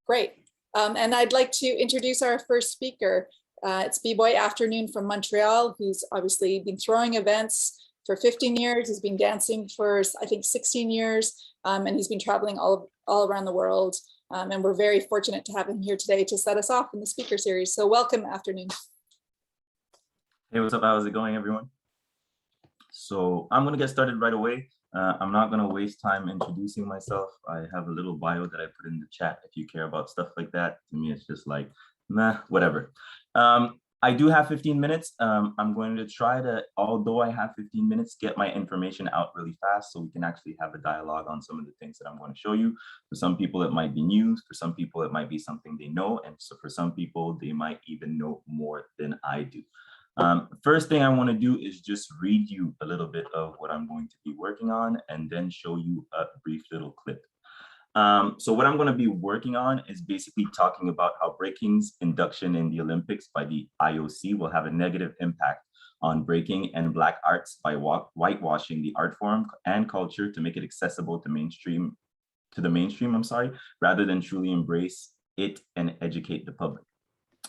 Great. And I'd like to introduce our first speaker. It's B-Boy Afternoon from Montreal, who's obviously been throwing events for 15 years. He's been dancing for, I think, 16 years, and he's been traveling all around the world. And we're very fortunate to have him here today to set us off in the speaker series. So welcome, Afternoon. Hey, what's up? How's it going, everyone? So I'm going to get started right away. I'm not going to waste time introducing myself. I have a little bio that I put in the chat if you care about stuff like that. To me, it's just like, nah, whatever. I do have 15 minutes. I'm going to try to, although I have 15 minutes, get my information out really fast so we can actually have a dialogue on some of the things that I'm going to show you. For some people, it might be news. For some people, it might be something they know. And so for some people, they might even know more than I do. First thing I want to do is just read you a little bit of what I'm going to be working on and then show you a brief little clip. So what I'm going to be working on is basically talking about how breaking's induction in the Olympics by the IOC will have a negative impact on breaking and Black arts by whitewashing the art form and culture to make it accessible to the mainstream, rather than truly embrace it and educate the public.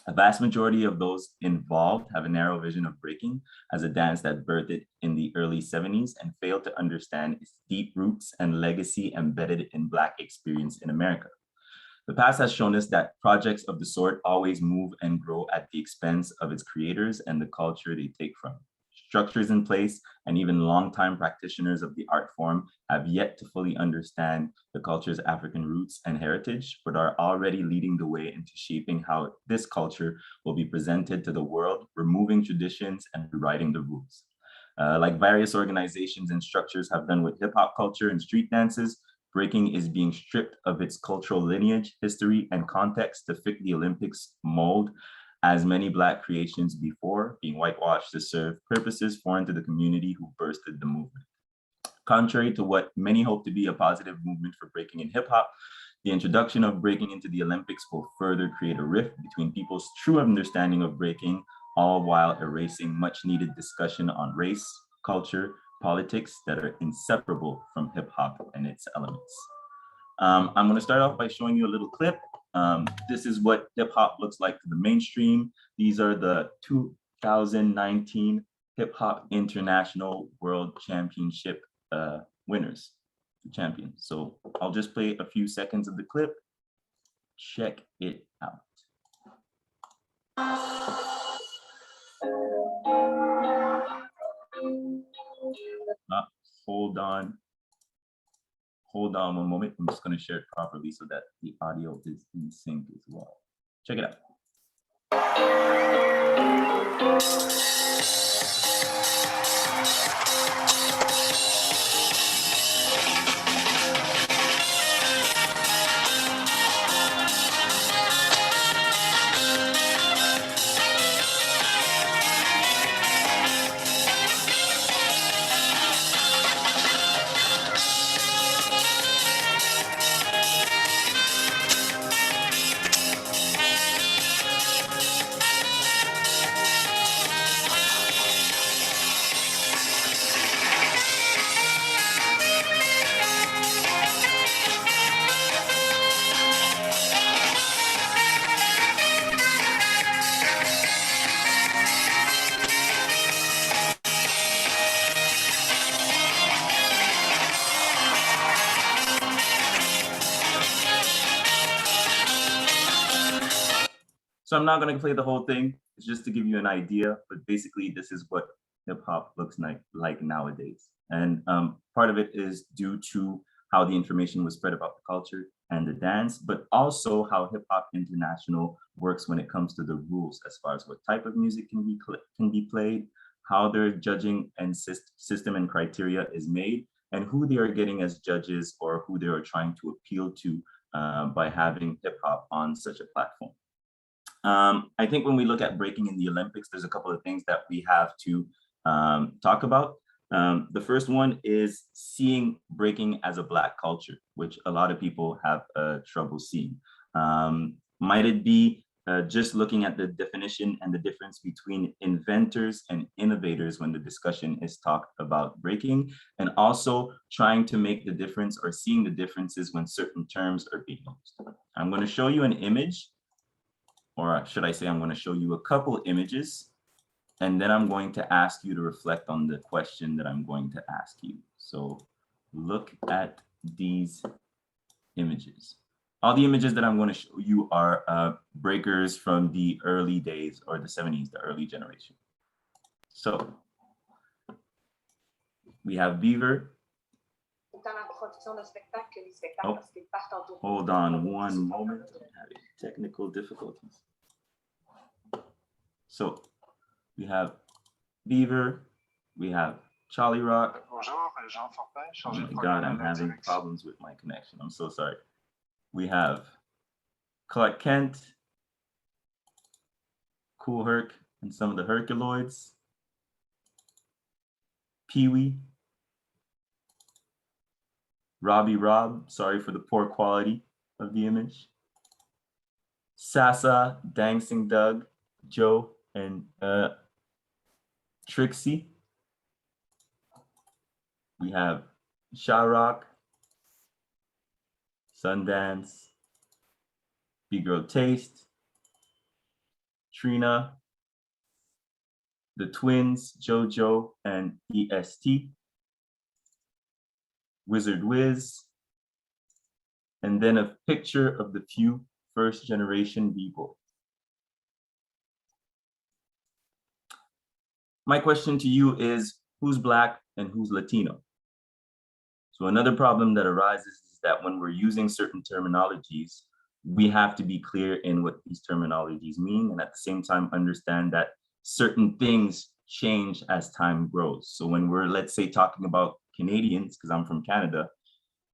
A vast majority of those involved have a narrow vision of breaking as a dance that birthed in the early 70s and failed to understand its deep roots and legacy embedded in Black experience in America. The past has shown us that projects of the sort always move and grow at the expense of its creators and the culture they take from. Structures in place and even longtime practitioners of the art form have yet to fully understand the culture's African roots and heritage, but are already leading the way into shaping how this culture will be presented to the world, removing traditions and rewriting the rules. Like various organizations and structures have done with hip hop culture and street dances, breaking is being stripped of its cultural lineage, history, and context to fit the Olympics mold, as many Black creations before, being whitewashed to serve purposes foreign to the community who bursted the movement. Contrary to what many hope to be a positive movement for breaking in hip hop, the introduction of breaking into the Olympics will further create a rift between people's true understanding of breaking, all while erasing much needed discussion on race, culture, politics that are inseparable from hip hop and its elements. I'm going to start off by showing you a little clip. This is what hip hop looks like to the mainstream. These are the 2019 Hip Hop International World Championship winners, the champions. So I'll just play a few seconds of the clip. Check it out. Hold on one moment. I'm just going to share it properly so that the audio is in sync as well. Check it out. So I'm not going to play the whole thing. It's just to give you an idea, but basically this is what hip hop looks like nowadays. And part of it is due to how the information was spread about the culture and the dance, but also how Hip Hop International works when it comes to the rules as far as what type of music can be played, how their judging and system and criteria is made, and who they are getting as judges or who they are trying to appeal to by having hip hop on such a platform. I think when we look at breaking in the Olympics, there's a couple of things that we have to talk about. The first one is seeing breaking as a Black culture, which a lot of people have trouble seeing. Might it be just looking at the definition and the difference between inventors and innovators when the discussion is talked about breaking, and also trying to make the difference or seeing the differences when certain terms are being used. I'm going to show you an image, or should I say I'm going to show you a couple images, and then I'm going to ask you to reflect on the question that I'm going to ask you. So look at these images. All the images that I'm going to show you are breakers from the early days, or the 70s, the early generation. So we have Beaver. Oh, hold on one moment, I'm having technical difficulties. So we have Beaver, we have Charlie Rock. Oh my God, I'm having problems with my connection. I'm so sorry. We have Clark Kent, Cool Herc, and some of the Herculoids. Pee-wee. Robbie Rob, sorry for the poor quality of the image. Sasa, Dancing Doug, Joe, and Trixie. We have Sharrock, Sundance, Big Girl Taste, Trina, the twins, JoJo and EST, Wizard Wiz, and then a picture of the few first generation people. My question to you is, who's Black and who's Latino? So another problem that arises is that when we're using certain terminologies, we have to be clear in what these terminologies mean, and at the same time understand that certain things change as time grows. So when we're, let's say, talking about Canadians, because I'm from Canada,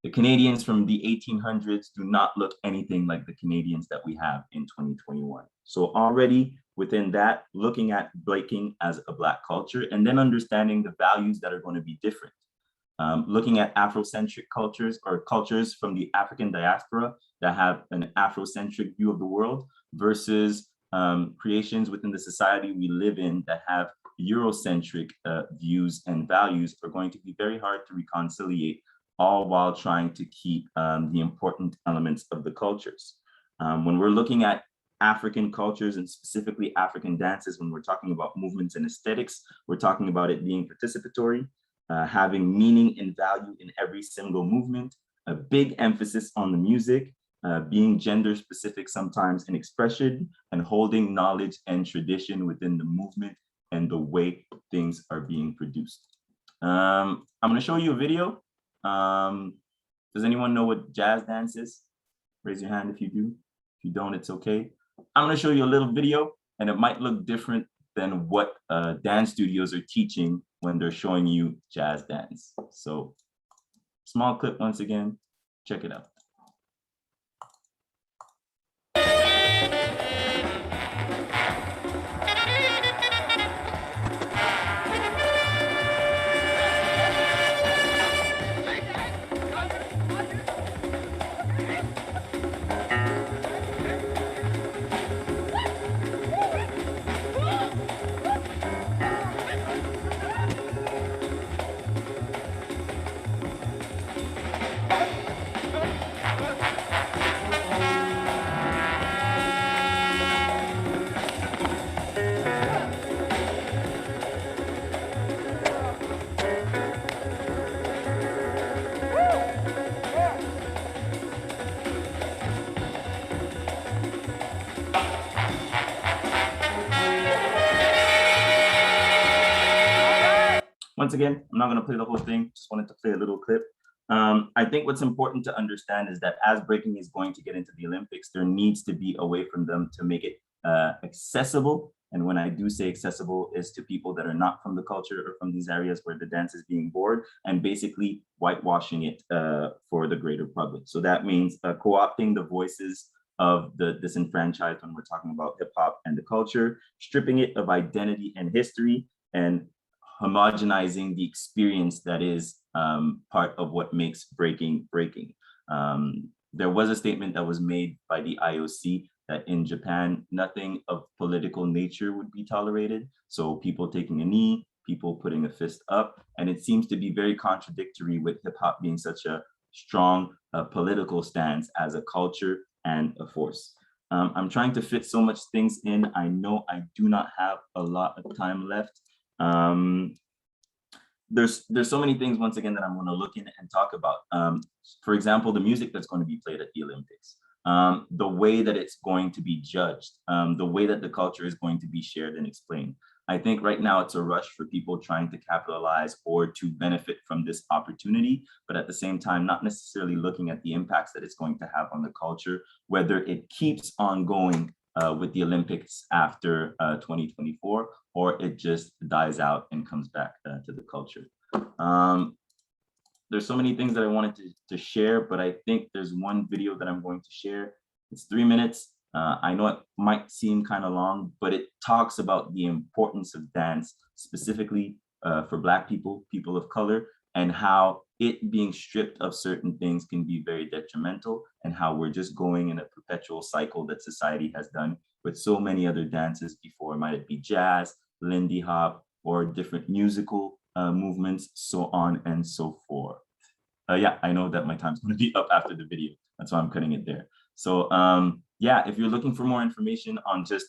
the Canadians from the 1800s do not look anything like the Canadians that we have in 2021. So already within that, looking at breaking as a Black culture, and then understanding the values that are going to be different. Looking at Afrocentric cultures, or cultures from the African diaspora that have an Afrocentric view of the world, versus creations within the society we live in that have Eurocentric views and values, are going to be very hard to reconciliate, all while trying to keep the important elements of the cultures. When we're looking at African cultures, and specifically African dances, when we're talking about movements and aesthetics, we're talking about it being participatory, having meaning and value in every single movement, a big emphasis on the music, being gender specific sometimes in expression, and holding knowledge and tradition within the movement and the way things are being produced. I'm gonna show you a video. Does anyone know what jazz dance is? Raise your hand if you do. If you don't, it's okay. I'm gonna show you a little video, and it might look different than what dance studios are teaching when they're showing you jazz dance. So small clip once again, check it out. Once again, I'm not going to play the whole thing, just wanted to play a little clip. I think what's important to understand is that as breaking is going to get into the Olympics, there needs to be a way for them to make it accessible. And when I do say accessible, is to people that are not from the culture or from these areas where the dance is being bored, and basically whitewashing it for the greater public. So that means co-opting the voices of the disenfranchised when we're talking about hip hop and the culture, stripping it of identity and history, and homogenizing the experience that is part of what makes breaking breaking. There was a statement that was made by the IOC that in Japan, nothing of political nature would be tolerated. So people taking a knee, people putting a fist up, and it seems to be very contradictory with hip hop being such a strong political stance as a culture and a force. I'm trying to fit so much things in. I know I do not have a lot of time left. There's so many things, once again, that I'm going to look in and talk about. For example, the music that's going to be played at the Olympics, the way that it's going to be judged, the way that the culture is going to be shared and explained. I think right now it's a rush for people trying to capitalize or to benefit from this opportunity, but at the same time, not necessarily looking at the impacts that it's going to have on the culture, whether it keeps on going with the Olympics after 2024, or it just dies out and comes back to the culture. There's so many things that I wanted to share, but I think there's one video that I'm going to share. It's 3 minutes. I know it might seem kind of long, but it talks about the importance of dance, specifically for Black people, people of color, and how it being stripped of certain things can be very detrimental, and how we're just going in a perpetual cycle that society has done with so many other dances before. Might it be jazz, Lindy Hop, or different musical movements, so on and so forth. Yeah, I know that my time's going to be up after the video. That's why I'm cutting it there. So yeah, if you're looking for more information on just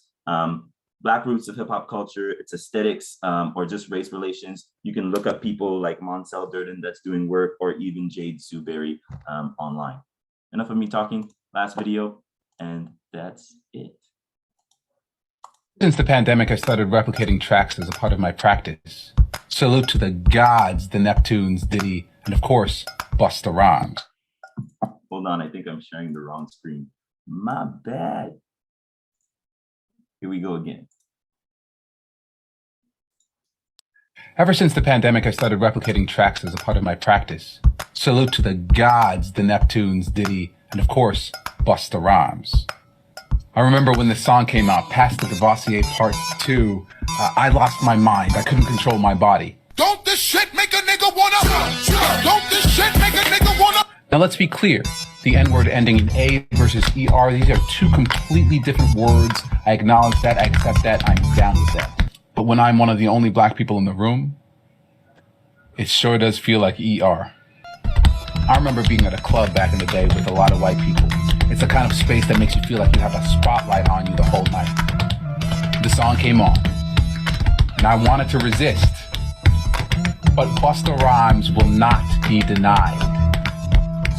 Black roots of hip hop culture, its aesthetics, or just race relations, you can look up people like Monsell Durden that's doing work, or even Jade Suberry online. Enough of me talking. Last video, and that's it. Since the pandemic, I started replicating tracks as a part of my practice. Salute to the gods, the Neptunes, Diddy, and of course, Busta Rhymes. Hold on, I think I'm sharing the wrong screen. My bad. Here we go again. Ever since the pandemic, I started replicating tracks as a part of my practice. Salute to the gods, the Neptunes, Diddy, and of course, Busta Rhymes. I remember when this song came out, Past the Devassier Part 2, I lost my mind. I couldn't control my body. Don't this shit make a nigga wanna? Don't this shit make a nigga wanna? Now let's be clear. The N-word ending in A versus ER, these are two completely different words. I acknowledge that, I accept that, I'm down with that. But when I'm one of the only Black people in the room, it sure does feel like ER. I remember being at a club back in the day with a lot of white people. It's the kind of space that makes you feel like you have a spotlight on you the whole night. The song came on, and I wanted to resist, but Busta Rhymes will not be denied.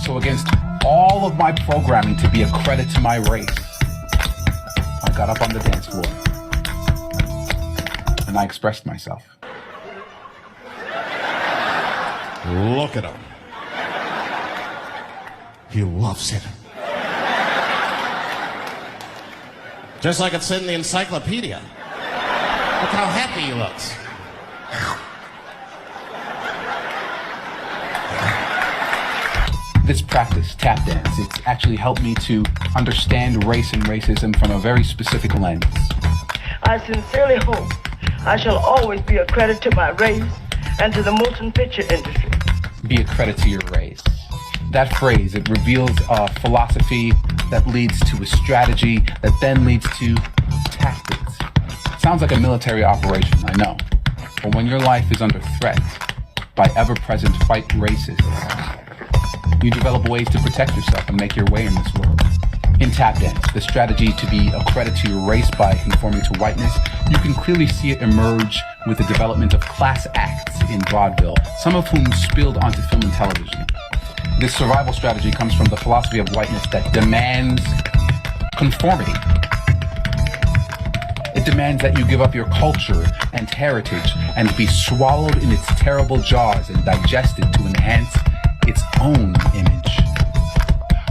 So against all of my programming to be a credit to my race, I got up on the dance floor, and I expressed myself. Look at him. He loves it. Just like it said in the encyclopedia. Look how happy he looks. This practice, tap dance, it's actually helped me to understand race and racism from a very specific lens. I sincerely hope I shall always be a credit to my race and to the motion picture industry. Be a credit to your race. That phrase, it reveals a philosophy that leads to a strategy that then leads to tactics. Sounds like a military operation, I know. But when your life is under threat by ever-present white racists, you develop ways to protect yourself and make your way in this world. In tap dance, the strategy to be a credit to your race by conforming to whiteness, you can clearly see it emerge with the development of class acts in vaudeville, some of whom spilled onto film and television. This survival strategy comes from the philosophy of whiteness that demands conformity. It demands that you give up your culture and heritage and be swallowed in its terrible jaws and digested to enhance its own image.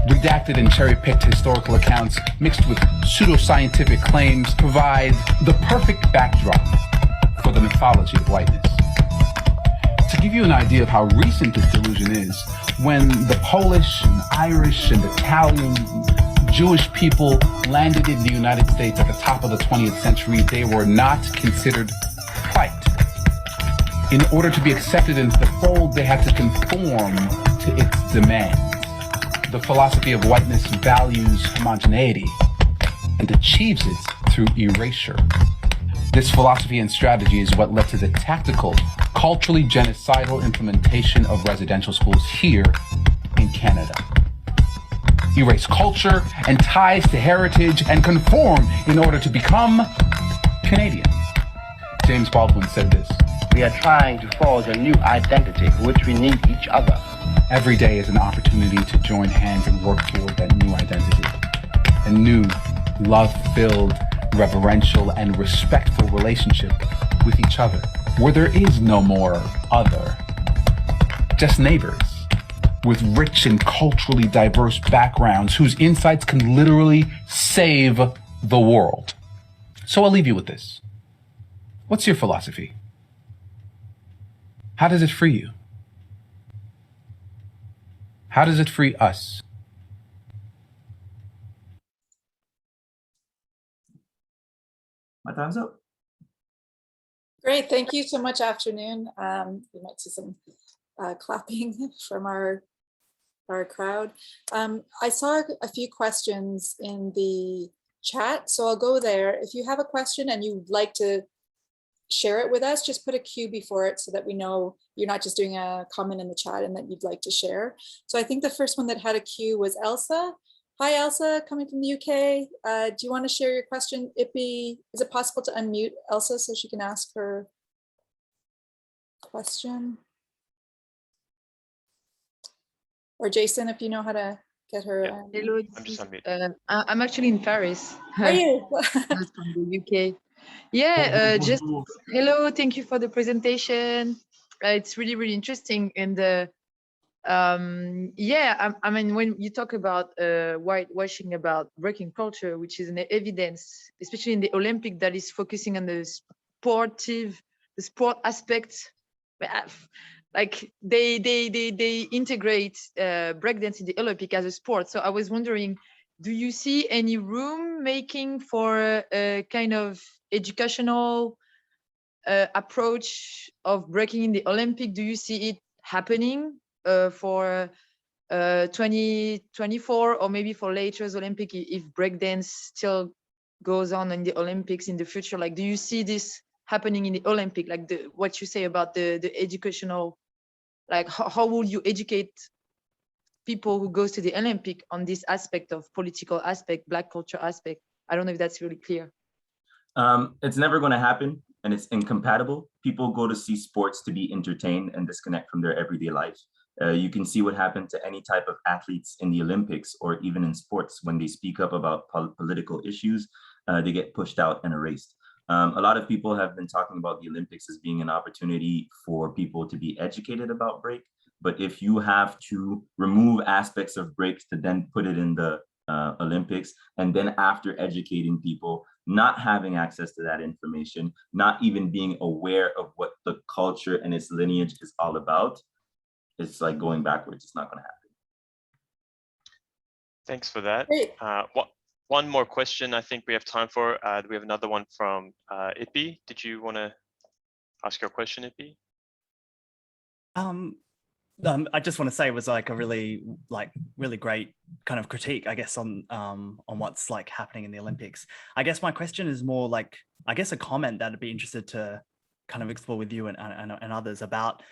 Redacted and cherry-picked historical accounts mixed with pseudoscientific claims provide the perfect backdrop for the mythology of whiteness. To give you an idea of how recent this delusion is, when the Polish and Irish and Italian Jewish people landed in the United States at the top of the 20th century, they were not considered white. In order to be accepted into the fold, they had to conform to its demands. The philosophy of whiteness values homogeneity and achieves it through erasure. This philosophy and strategy is what led to the tactical, culturally genocidal implementation of residential schools here in Canada. Erase culture and ties to heritage and conform in order to become Canadian. James Baldwin said this. We are trying to forge a new identity for which we need each other. Every day is an opportunity to join hands and work toward that new identity. A new, love-filled, reverential, and respectful relationship with each other, where there is no more other. Just neighbors with rich and culturally diverse backgrounds whose insights can literally save the world. So I'll leave you with this. What's your philosophy? How does it free you? How does it free us? My time's up. Great, thank you so much, Afternoon. We might see some clapping from our crowd. I saw a few questions in the chat, so I'll go there. If you have a question and you'd like to share it with us, just put a Q before it so that we know you're not just doing a comment in the chat and that you'd like to share. So I think the first one that had a Q was Elsa. Hi, Elsa, coming from the UK. Do you want to share your question? Ippy, is it possible to unmute Elsa so she can ask her question? Or Jason, if you know how to get her. Yeah. Hello, I'm just unmuted. I'm actually in Paris. Are you? I'm from the UK. Yeah, just hello. Thank you for the presentation. It's really, really interesting. And yeah, I mean, when you talk about whitewashing about breaking culture, which is an evidence, especially in the Olympic, that is focusing on the sport aspect. Like they integrate breakdance in the Olympic as a sport. So I was wondering, do you see any room making for a kind of educational approach of breaking in the Olympic? Do you see it happening for 2024 or maybe for later's Olympic, if breakdance still goes on in the Olympics in the future? Like, do you see this happening in the Olympic? Like what you say about the educational, like how will you educate people who goes to the Olympic on this aspect of political aspect, Black culture aspect? I don't know if that's really clear. It's never going to happen, and it's incompatible. People go to see sports to be entertained and disconnect from their everyday life. You can see what happened to any type of athletes in the Olympics or even in sports. When they speak up about political issues, they get pushed out and erased. A lot of people have been talking about the Olympics as being an opportunity for people to be educated about break. But if you have to remove aspects of breaks to then put it in the Olympics, and then after educating people, not having access to that information, not even being aware of what the culture and its lineage is all about, it's like going backwards. It's not going to happen. Thanks for that. Great. One more question I think we have time for. We have another one from Ippy. Did you want to ask your question, Ippy? I just want to say it was like a really great kind of critique, I guess, on what's like happening in the Olympics. I guess my question is more like, I guess, a comment that I'd be interested to kind of explore with you and others about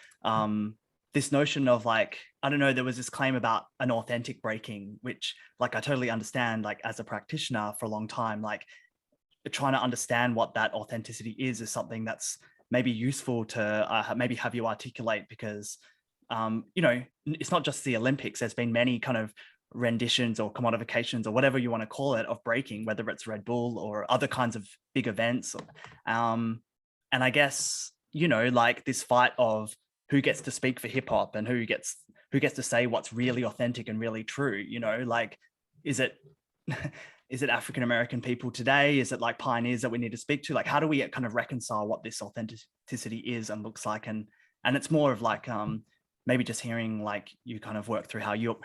this notion of like, I don't know, there was this claim about an authentic breaking, which like I totally understand, like as a practitioner for a long time, like trying to understand what that authenticity is something that's maybe useful to maybe have you articulate, because you know, it's not just the Olympics. There's been many kind of renditions or commodifications or whatever you want to call it of breaking, whether it's Red Bull or other kinds of big events. And I guess, you know, like this fight of who gets to speak for hip hop and who gets to say what's really authentic and really true, you know, like, is it African American people today? Is it like pioneers that we need to speak to? Like, how do we kind of reconcile what this authenticity is and looks like? And it's more of like, maybe just hearing like you kind of work through how you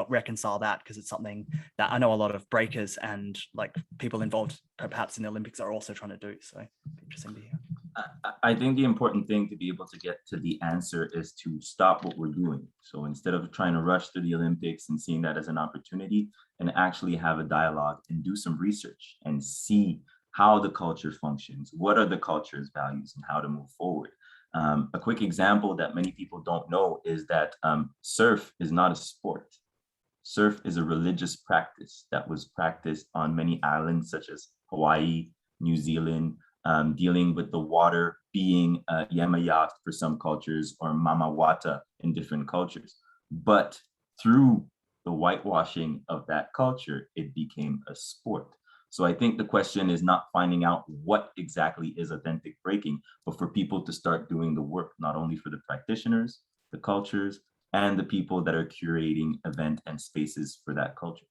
reconcile that, because it's something that I know a lot of breakers and like people involved perhaps in the Olympics are also trying to do. So interesting to hear. I think the important thing to be able to get to the answer is to stop what we're doing. So instead of trying to rush through the Olympics and seeing that as an opportunity, and actually have a dialogue and do some research and see how the culture functions, what are the culture's values, and how to move forward. A quick example that many people don't know is that surf is not a sport. Surf is a religious practice that was practiced on many islands such as Hawaii, New Zealand, dealing with the water being Yemayat for some cultures or Mamawata in different cultures. But through the whitewashing of that culture, it became a sport. So I think the question is not finding out what exactly is authentic breaking, but for people to start doing the work, not only for the practitioners, the cultures, and the people that are curating event and spaces for that culture.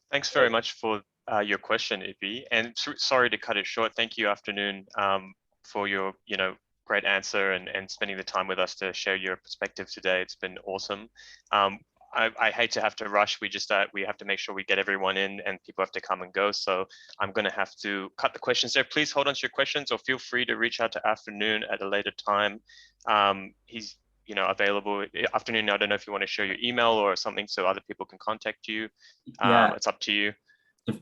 Thanks very much for your question, Ibi. And sorry to cut it short. Thank you, Afternoon, for your great answer and spending the time with us to share your perspective today. It's been awesome. I hate to have to rush. We have to make sure we get everyone in, and people have to come and go. So I'm going to have to cut the questions there. Please hold on to your questions, or feel free to reach out to Afternoon at a later time. He's available. Afternoon, I don't know if you want to share your email or something so other people can contact you. Yeah. It's up to you.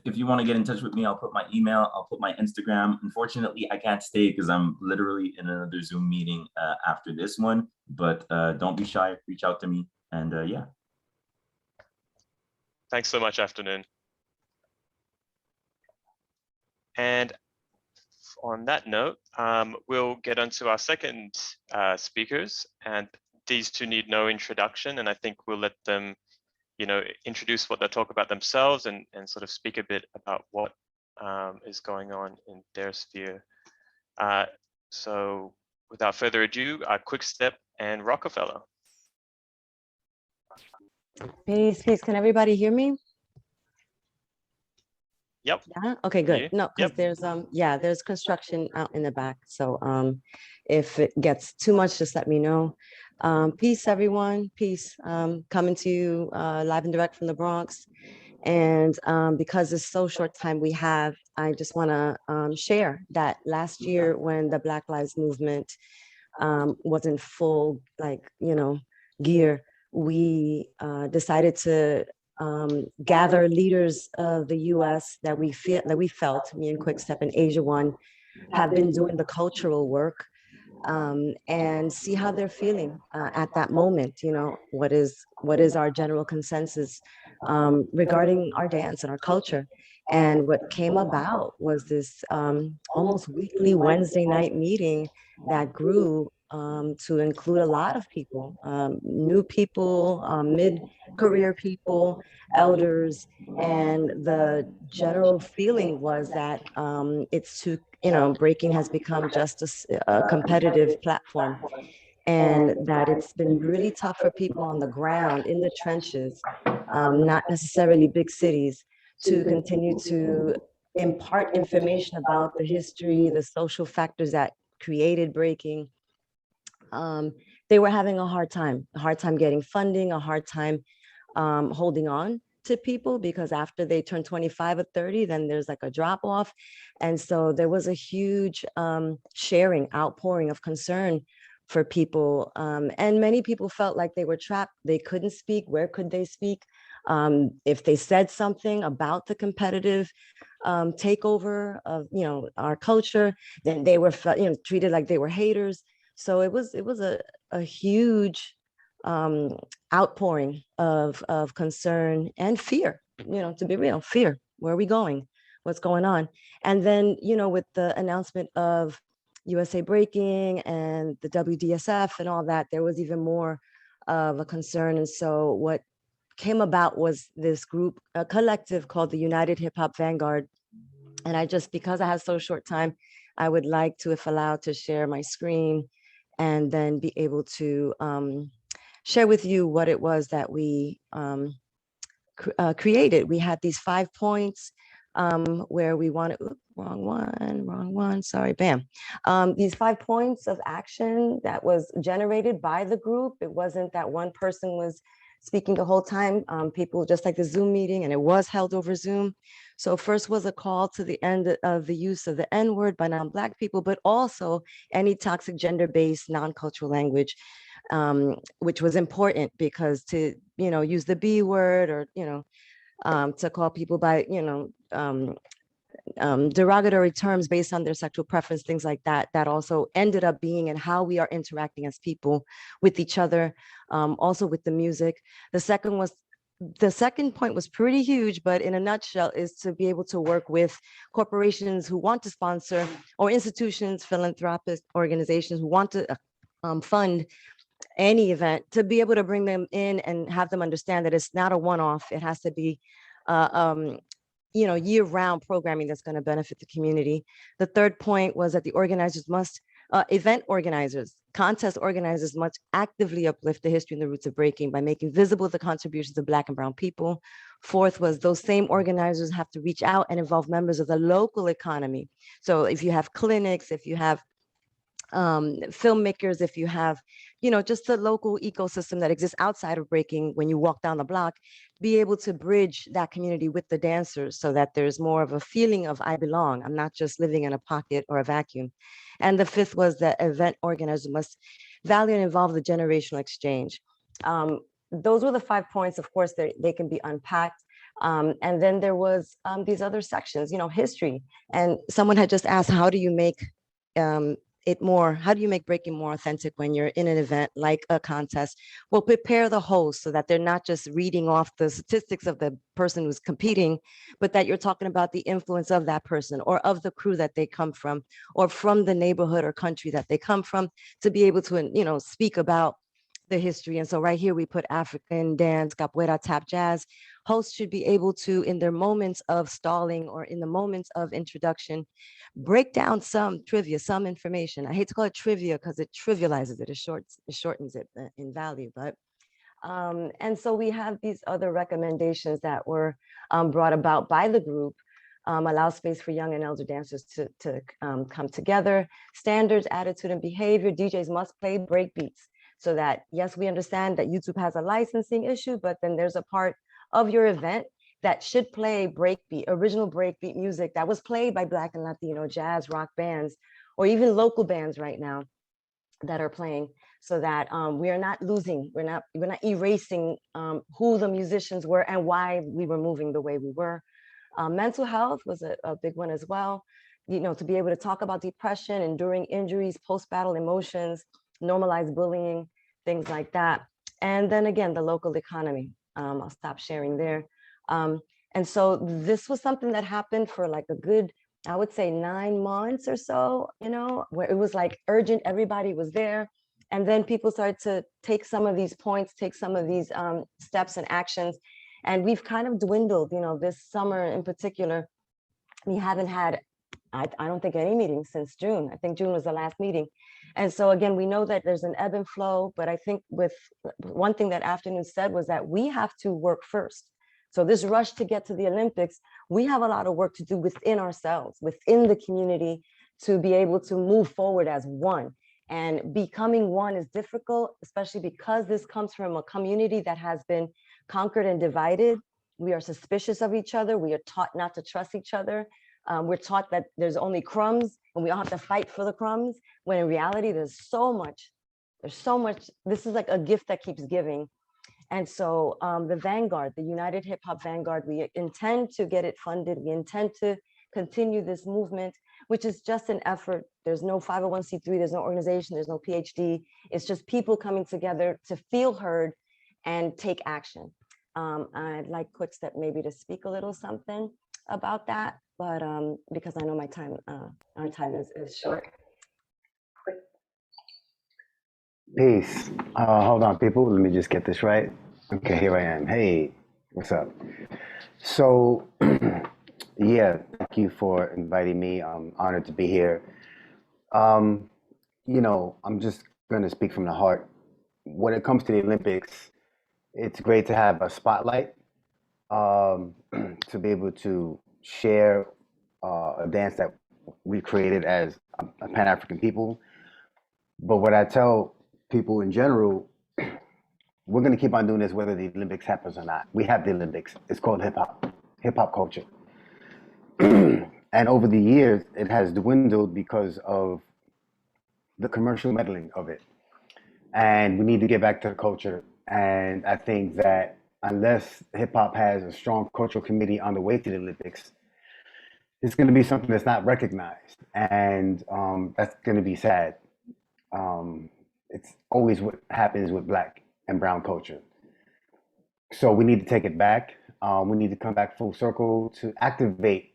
If you want to get in touch with me, I'll put my email, I'll put my Instagram. Unfortunately, I can't stay because I'm literally in another Zoom meeting after this one, but don't be shy, reach out to me, and yeah. Thanks so much, Afternoon. And on that note, we'll get on to our second speakers, and these two need no introduction, and I think we'll let them introduce what they'll talk about themselves and sort of speak a bit about what is going on in their sphere. So without further ado, Kwikstep and Rokafella. Peace, peace. Can everybody hear me? Yep. Yeah. Okay, good. Yeah. No, because there's construction out in the back. So if it gets too much, just let me know. Peace, everyone. Peace. Coming to you live and direct from the Bronx. And because it's so short time we have, I just want to share that last year when the Black Lives Movement was in full, gear, we decided to gather leaders of the U.S. that we felt, me and Kwikstep and Asia One, have been doing the cultural work, and see how they're feeling at that moment. What is our general consensus regarding our dance and our culture. And what came about was this almost weekly Wednesday night meeting that grew to include a lot of people, new people, mid-career people, elders, and the general feeling was that breaking has become just a competitive platform, and that it's been really tough for people on the ground, in the trenches, not necessarily big cities, to continue to impart information about the history, the social factors that created breaking. They were having a hard time getting funding, a hard time holding on to people, because after they turn 25 or 30, then there's like a drop off. And so there was a huge outpouring of concern for people. And many people felt like they were trapped. They couldn't speak. Where could they speak? If they said something about the competitive takeover of our culture, then they were treated like they were haters. So it was a huge outpouring of concern and fear, to be real, fear. Where are we going? What's going on? And then, with the announcement of USA Breaking and the WDSF and all that, there was even more of a concern. And so what came about was this group, a collective called the United HipHop Vanguard. And because I have so short time, I would like to, if allowed, to share my screen and then be able to share with you what it was that we created. We had these 5 points where we wanted, wrong one, sorry, bam. These 5 points of action that was generated by the group. It wasn't that one person was speaking the whole time, people just like the Zoom meeting, and it was held over Zoom. So first was a call to the end of the use of the N-word by non-Black people, but also any toxic gender-based non-cultural language, which was important because to, use the B word or, to call people by, derogatory terms based on their sexual preference, things like that, that also ended up being in how we are interacting as people with each other, also with the music. The second point was pretty huge, but in a nutshell is to be able to work with corporations who want to sponsor, or institutions, philanthropist organizations who want to fund any event, to be able to bring them in and have them understand that it's not a one-off. It has to be year-round programming that's going to benefit the community. The third point was that the organizers must, event organizers, contest organizers must actively uplift the history and the roots of breaking by making visible the contributions of Black and Brown people. Fourth was those same organizers have to reach out and involve members of the local economy. So if you have clinics, if you have filmmakers, if you have, just the local ecosystem that exists outside of breaking, when you walk down the block, be able to bridge that community with the dancers so that there's more of a feeling of I belong. I'm not just living in a pocket or a vacuum. And the fifth was that event organizers must value and involve the generational exchange. Those were the 5 points. Of course, they can be unpacked. And then there was these other sections, history. And someone had just asked, how do you make how do you make breaking more authentic when you're in an event like a contest? Well, prepare the host so that they're not just reading off the statistics of the person who's competing, but that you're talking about the influence of that person or of the crew that they come from, or from the neighborhood or country that they come from, to be able to, speak about the history. And so right here, we put African dance, capoeira, tap, jazz. Hosts should be able to, in their moments of stalling or in the moments of introduction, break down some trivia, some information. I hate to call it trivia because it trivializes it, it shortens it in value. But and so we have these other recommendations that were brought about by the group. Allow space for young and elder dancers to come together. Standards, attitude, and behavior. DJs must play break beats. So that, yes, we understand that YouTube has a licensing issue, but then there's a part of your event that should play breakbeat, original breakbeat music that was played by Black and Latino jazz, rock bands, or even local bands right now that are playing, so that we are not losing, we're not erasing who the musicians were and why we were moving the way we were. Mental health was a big one as well. To be able to talk about depression, enduring injuries, post-battle emotions, normalize bullying, things like that. And then again, the local economy. I'll stop sharing there. And so this was something that happened for like a good, I would say 9 months or so, where it was like urgent, everybody was there. And then people started to take some of these points, take some of these steps and actions. And we've kind of dwindled, this summer in particular, we haven't had, I don't think, any meetings since June. I think June was the last meeting. And so again, we know that there's an ebb and flow, but I think with one thing that Afternoon said was that we have to work first. So this rush to get to the Olympics, we have a lot of work to do within ourselves, within the community, to be able to move forward as one. And becoming one is difficult, especially because this comes from a community that has been conquered and divided. We are suspicious of each other. We are taught not to trust each other. We're taught that there's only crumbs and we all have to fight for the crumbs, when in reality, there's so much. This is like a gift that keeps giving. And so the Vanguard, the United Hip Hop Vanguard, we intend to get it funded. We intend to continue this movement, which is just an effort. There's no 501c3, there's no organization, there's no PhD. It's just people coming together to feel heard and take action. I'd like Kwikstep maybe to speak a little something about that, but because I know my time, our time is short. Peace. Hold on, people. Let me just get this right. Okay, here I am. Hey, what's up? So, yeah, thank you for inviting me. I'm honored to be here. I'm just going to speak from the heart. When it comes to the Olympics, it's great to have a spotlight, to be able to share a dance that we created as a Pan-African people. But what I tell people in general, we're going to keep on doing this whether the Olympics happens or not. We have the Olympics. It's called hip hop culture. And over the years, it has dwindled because of the commercial meddling of it. And we need to get back to the culture. And I think that unless hip hop has a strong cultural committee on the way to the Olympics, it's going to be something that's not recognized. And that's going to be sad. It's always what happens with Black and brown culture. So we need to take it back. We need to come back full circle to activate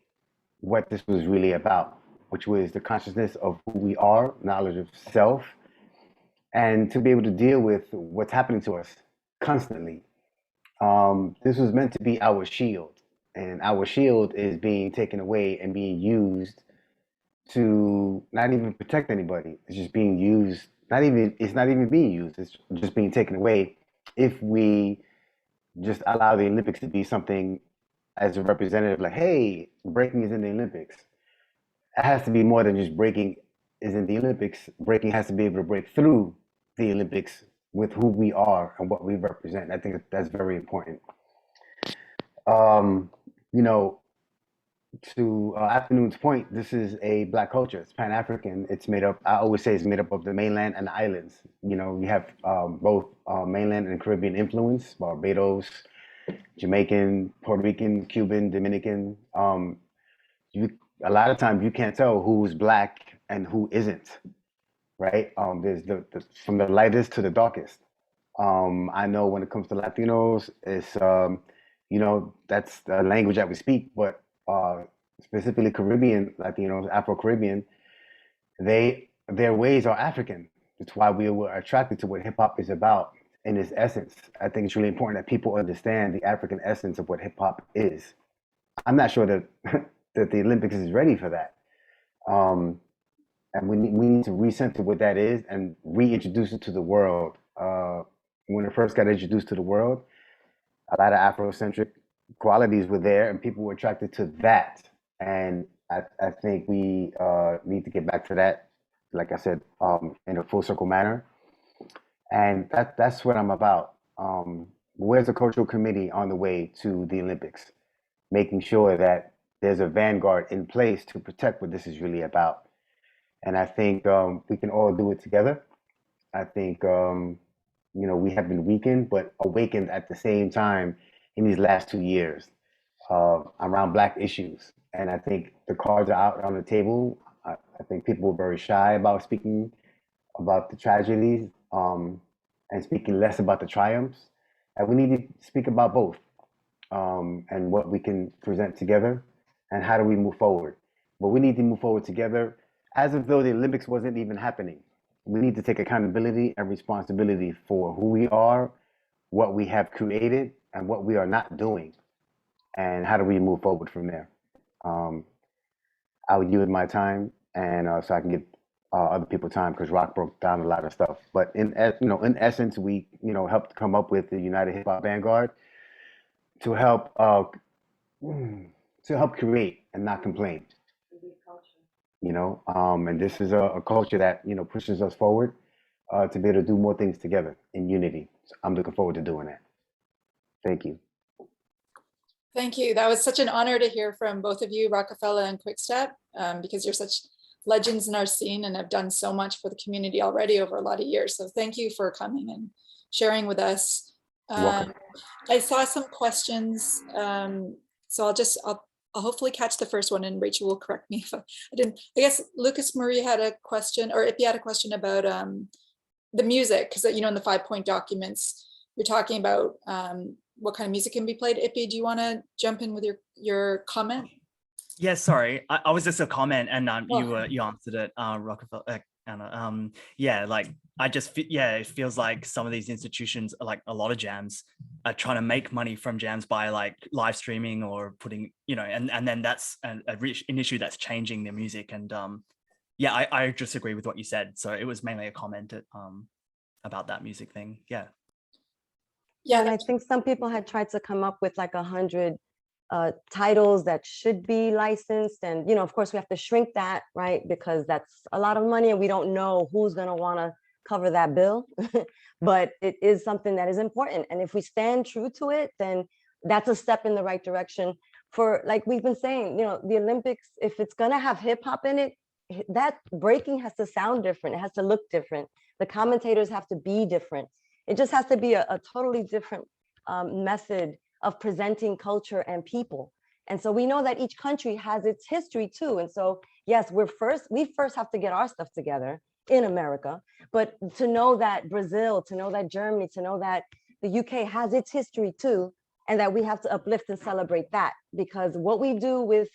what this was really about, which was the consciousness of who we are, knowledge of self, and to be able to deal with what's happening to us constantly. This was meant to be our shield, and our shield is being taken away and being used to not even protect anybody. It's just being used, it's not even being used, it's just being taken away if we just allow the Olympics to be something as a representative, like, hey, breaking is in the Olympics. It has to be more than just breaking is in the Olympics. Breaking has to be able to break through the Olympics with who we are and what we represent. I think that's very important. You know, to Afternoon's point, this is a Black culture. It's Pan-African. It's made up, I always say it's made up of the mainland and the islands. You know, you have both mainland and Caribbean influence, Barbados, Jamaican, Puerto Rican, Cuban, Dominican. A lot of times you can't tell who's Black and who isn't, right? There's from the lightest to the darkest. I know when it comes to Latinos, it's, you know, that's the language that we speak, but specifically Caribbean Latinos, Afro-Caribbean, their ways are African. That's why we were attracted to what hip hop is about in its essence. I think it's really important that people understand the African essence of what hip hop is. I'm not sure that that the Olympics is ready for that. And we need to recenter what that is and reintroduce it to the world. When it first got introduced to the world, a lot of Afrocentric qualities were there and people were attracted to that. And I think we need to get back to that, like I said, in a full circle manner. And that's what I'm about. Where's the cultural committee on the way to the Olympics? Making sure that there's a vanguard in place to protect what this is really about. And I think we can all do it together. I think, you know, we have been weakened, but awakened at the same time in these last 2 years around Black issues. And I think the cards are out on the table. I think people were very shy about speaking about the tragedies and speaking less about the triumphs. And we need to speak about both and what we can present together and how do we move forward. But we need to move forward together as if though the Olympics wasn't even happening. We need to take accountability and responsibility for who we are, what we have created, and what we are not doing. And how do we move forward from there? I'll use my time and so I can give other people time because Rock broke down a lot of stuff. But in essence, we helped come up with the United Hip Hop Vanguard to help create and not complain. And this is a culture that pushes us forward to be able to do more things together in unity. So I'm looking forward to doing that. Thank you. Thank you. That was such an honor to hear from both of you, Rokafella and Kwikstep, because you're such legends in our scene and have done so much for the community already over a lot of years. So thank you for coming and sharing with us. I saw some questions, so I'll hopefully catch the first one, and Rachel will correct me if I didn't. I guess Lucas Marie had a question, or if you had a question about the music, because in the 5-point documents, you're talking about what kind of music can be played. Ippy, do you want to jump in with your comment? Yeah, sorry, I was just a comment, and you answered it, Rokafella. Anna. It feels like some of these institutions, like a lot of jams, are trying to make money from jams by like live streaming or putting, and then that's an issue that's changing the music. And I just agree with what you said. So it was mainly a comment about that music thing. Yeah. Yeah, and I think some people had tried to come up with like 100 titles that should be licensed, and of course we have to shrink that, right, because that's a lot of money and we don't know who's going to want to cover that bill, but it is something that is important. And if we stand true to it, then that's a step in the right direction for, like we've been saying, the Olympics, if it's gonna have hip hop in it, that breaking has to sound different. It has to look different. The commentators have to be different. It just has to be a totally different method of presenting culture and people. And so we know that each country has its history too. And so, yes, we first have to get our stuff together in America, but to know that Brazil, to know that Germany, to know that the UK has its history too, and that we have to uplift and celebrate that, because what we do with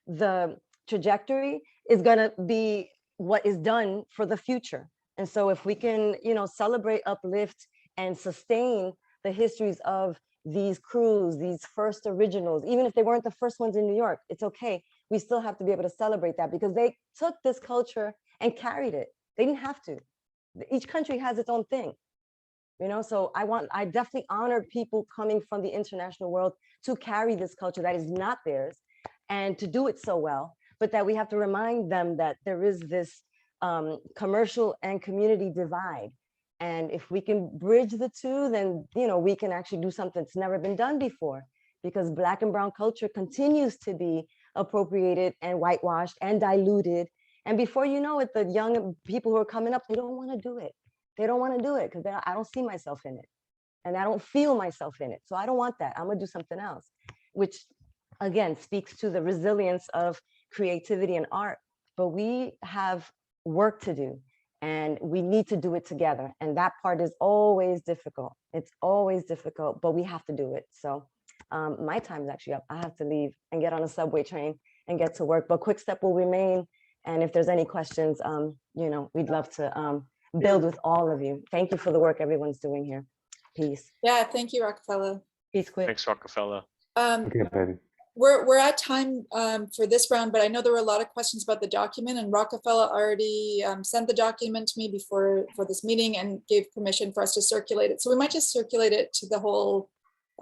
the trajectory is gonna be what is done for the future. And so if we can, celebrate, uplift, and sustain the histories of these crews, these first originals, even if they weren't the first ones in New York, it's okay. We still have to be able to celebrate that, because they took this culture and carried it. They didn't have to. Each country has its own thing, so I definitely honor people coming from the international world to carry this culture that is not theirs and to do it so well, but that we have to remind them that there is this commercial and community divide. And if we can bridge the two, then, we can actually do something that's never been done before, because Black and brown culture continues to be appropriated and whitewashed and diluted. And before you know it, the young people who are coming up, they don't want to do it. They don't want to do it because I don't see myself in it. And I don't feel myself in it. So I don't want that. I'm going to do something else, which again speaks to the resilience of creativity and art. But we have work to do, and we need to do it together. And that part is always difficult. It's always difficult, but we have to do it. So my time is actually up. I have to leave and get on a subway train and get to work, but Kwikstep will remain. And if there's any questions, we'd love to build with all of you. Thank you for the work everyone's doing here. Peace. Yeah, thank you, Rokafella. Peace, Kwik. Thanks, Rokafella. Okay, baby. We're at time for this round, but I know there were a lot of questions about the document, and Rokafella already sent the document to me before for this meeting and gave permission for us to circulate it. So we might just circulate it to the whole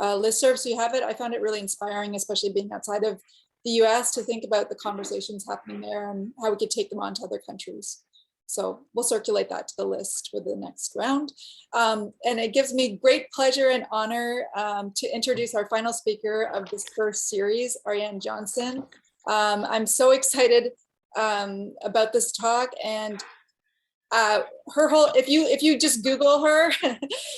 listserv, so you have it. I found it really inspiring, especially being outside of the US, to think about the conversations happening there and how we could take them on to other countries. So we'll circulate that to the list for the next round. And it gives me great pleasure and honor to introduce our final speaker of this first series, Ariyan Johnson. I'm so excited about this talk, and her whole, if you just Google her,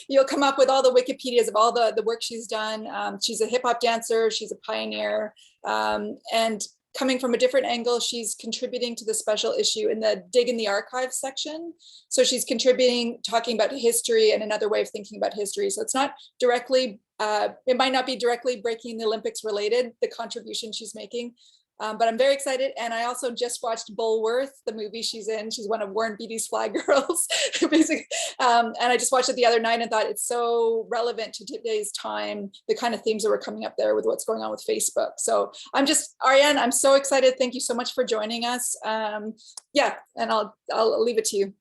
you'll come up with all the Wikipedias of all the work she's done. She's a hip hop dancer, she's a pioneer, and coming from a different angle, she's contributing to the special issue in the Dig in the Archives section. So she's contributing, talking about history and another way of thinking about history. So it's not directly, it might not be directly Breaking the Olympics related, the contribution she's making, but I'm very excited. And I also just watched Bulworth, the movie she's in. She's one of Warren Beatty's Fly Girls, basically. And I just watched it the other night and thought it's so relevant to today's time, the kind of themes that were coming up there with what's going on with Facebook. So Ariyan, I'm so excited. Thank you so much for joining us. Yeah, and I'll leave it to you.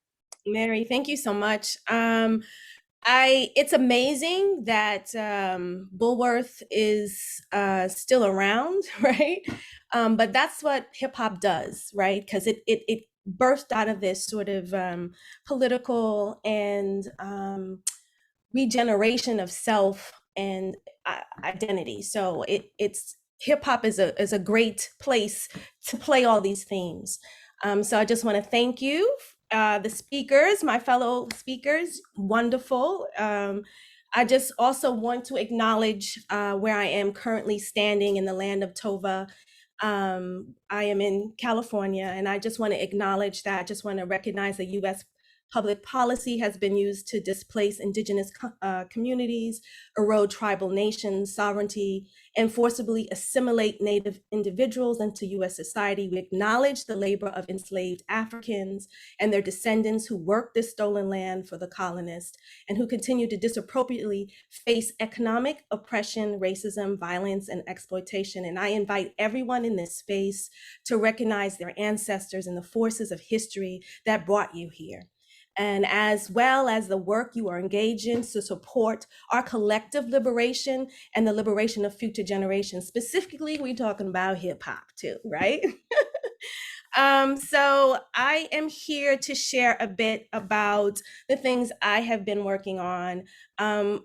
Mary, thank you so much. It's amazing that Bulworth is still around, right? But that's what hip hop does, right? Because it burst out of this sort of political and regeneration of self and identity. So it's hip hop is a great place to play all these themes. So I just want to thank you. The speakers, my fellow speakers, wonderful. I just also want to acknowledge where I am currently standing in the land of Tova. I am in California, and I just want to acknowledge that. I just want to recognize the U.S. public policy has been used to displace indigenous communities, erode tribal nations' sovereignty, and forcibly assimilate Native individuals into U.S. society. We acknowledge the labor of enslaved Africans and their descendants who worked this stolen land for the colonists and who continue to disappropriately face economic oppression, racism, violence, and exploitation. And I invite everyone in this space to recognize their ancestors and the forces of history that brought you here, and as well as the work you are engaged in to support our collective liberation and the liberation of future generations. Specifically, we're talking about hip hop too, right? So I am here to share a bit about the things I have been working on.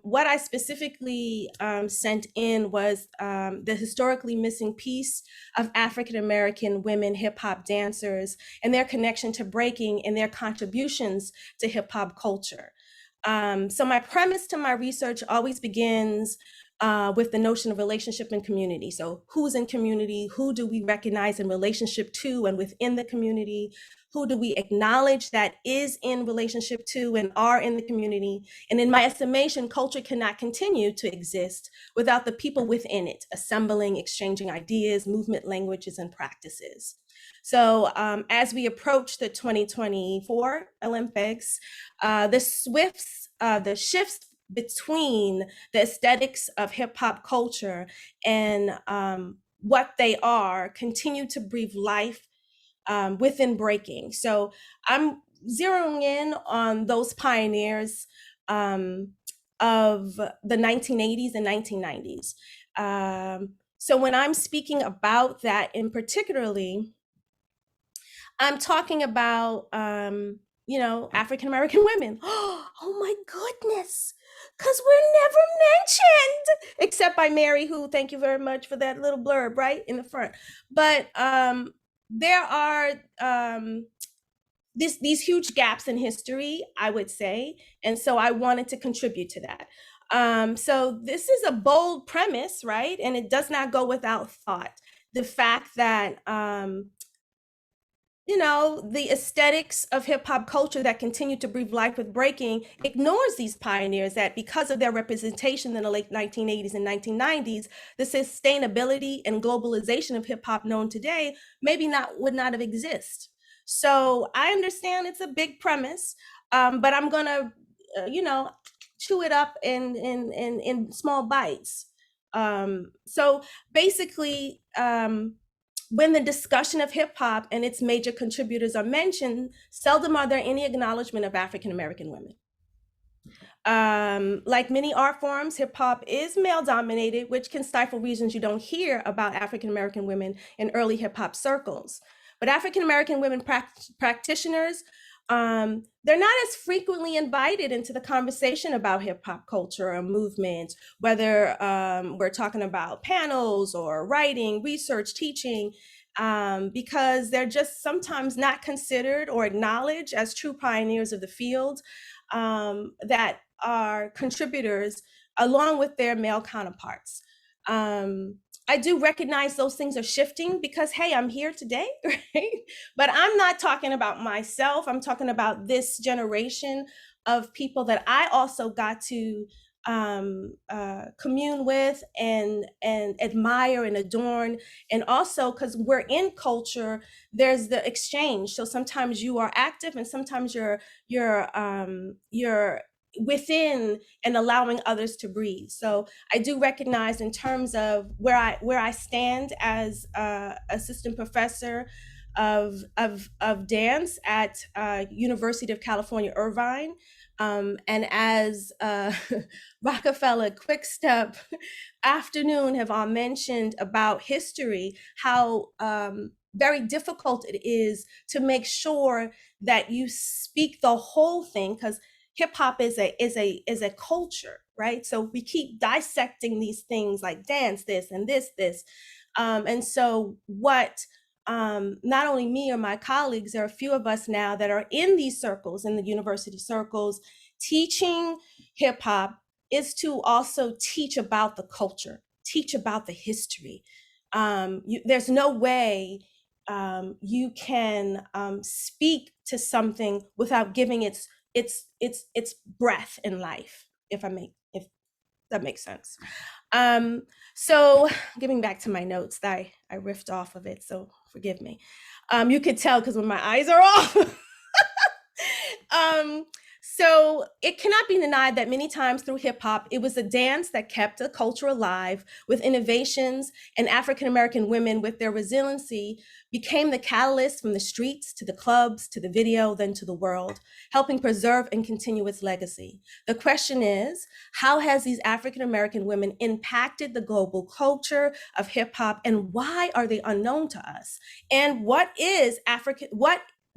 What I specifically sent in was the historically missing piece of African-American women hip hop dancers and their connection to breaking and their contributions to hip hop culture. So my premise to my research always begins with the notion of relationship and community. So who's in community? Who do we recognize in relationship to and within the community? Who do we acknowledge that is in relationship to and are in the community? And in my estimation, culture cannot continue to exist without the people within it, assembling, exchanging ideas, movement, languages, and practices. So as we approach the 2024 Olympics, the shifts between the aesthetics of hip hop culture and what they are continue to breathe life within breaking. So I'm zeroing in on those pioneers of the 1980s and 1990s. So when I'm speaking about that in particularly, I'm talking about, African-American women. Oh my goodness, because we're never mentioned, except by Mary, who, thank you very much for that little blurb right in the front. But there are these huge gaps in history, I would say. And so I wanted to contribute to that. So this is a bold premise, right? And it does not go without thought. The fact that, the aesthetics of hip hop culture that continue to breathe life with breaking ignores these pioneers that, because of their representation in the late 1980s and 1990s, the sustainability and globalization of hip hop known today would not have existed. So I understand it's a big premise, but I'm gonna, chew it up in small bites. So basically, when the discussion of hip hop and its major contributors are mentioned, seldom are there any acknowledgement of African-American women. Like many art forms, hip hop is male dominated, which can stifle reasons you don't hear about African-American women in early hip hop circles. But African-American women practitioners, they're not as frequently invited into the conversation about hip hop culture or movement, whether we're talking about panels or writing, research, teaching, because they're just sometimes not considered or acknowledged as true pioneers of the field that are contributors along with their male counterparts. I do recognize those things are shifting because, hey, I'm here today, right? But I'm not talking about myself. I'm talking about this generation of people that I also got to commune with and admire and adorn. And also because we're in culture, there's the exchange. So sometimes you are active and sometimes you're within and allowing others to breathe. So I do recognize in terms of where I stand as assistant professor of dance at University of California, Irvine, and as Rokafella, Kwikstep, Afternoon have all mentioned about history, how very difficult it is to make sure that you speak the whole thing, because hip hop is a culture, right? So we keep dissecting these things like dance, this and this. And so what not only me or my colleagues, there are a few of us now that are in these circles, in the university circles, teaching hip hop, is to also teach about the culture, teach about the history. There's no way you can speak to something without giving its breath in life, if that makes sense. So getting back to my notes, I riffed off of it, so forgive me. You could tell because when my eyes are off. So it cannot be denied that many times through hip hop, it was a dance that kept the culture alive with innovations, and African-American women with their resiliency became the catalyst from the streets to the clubs, to the video, then to the world, helping preserve and continue its legacy. The question is, how has these African-American women impacted the global culture of hip hop, and why are they unknown to us? And what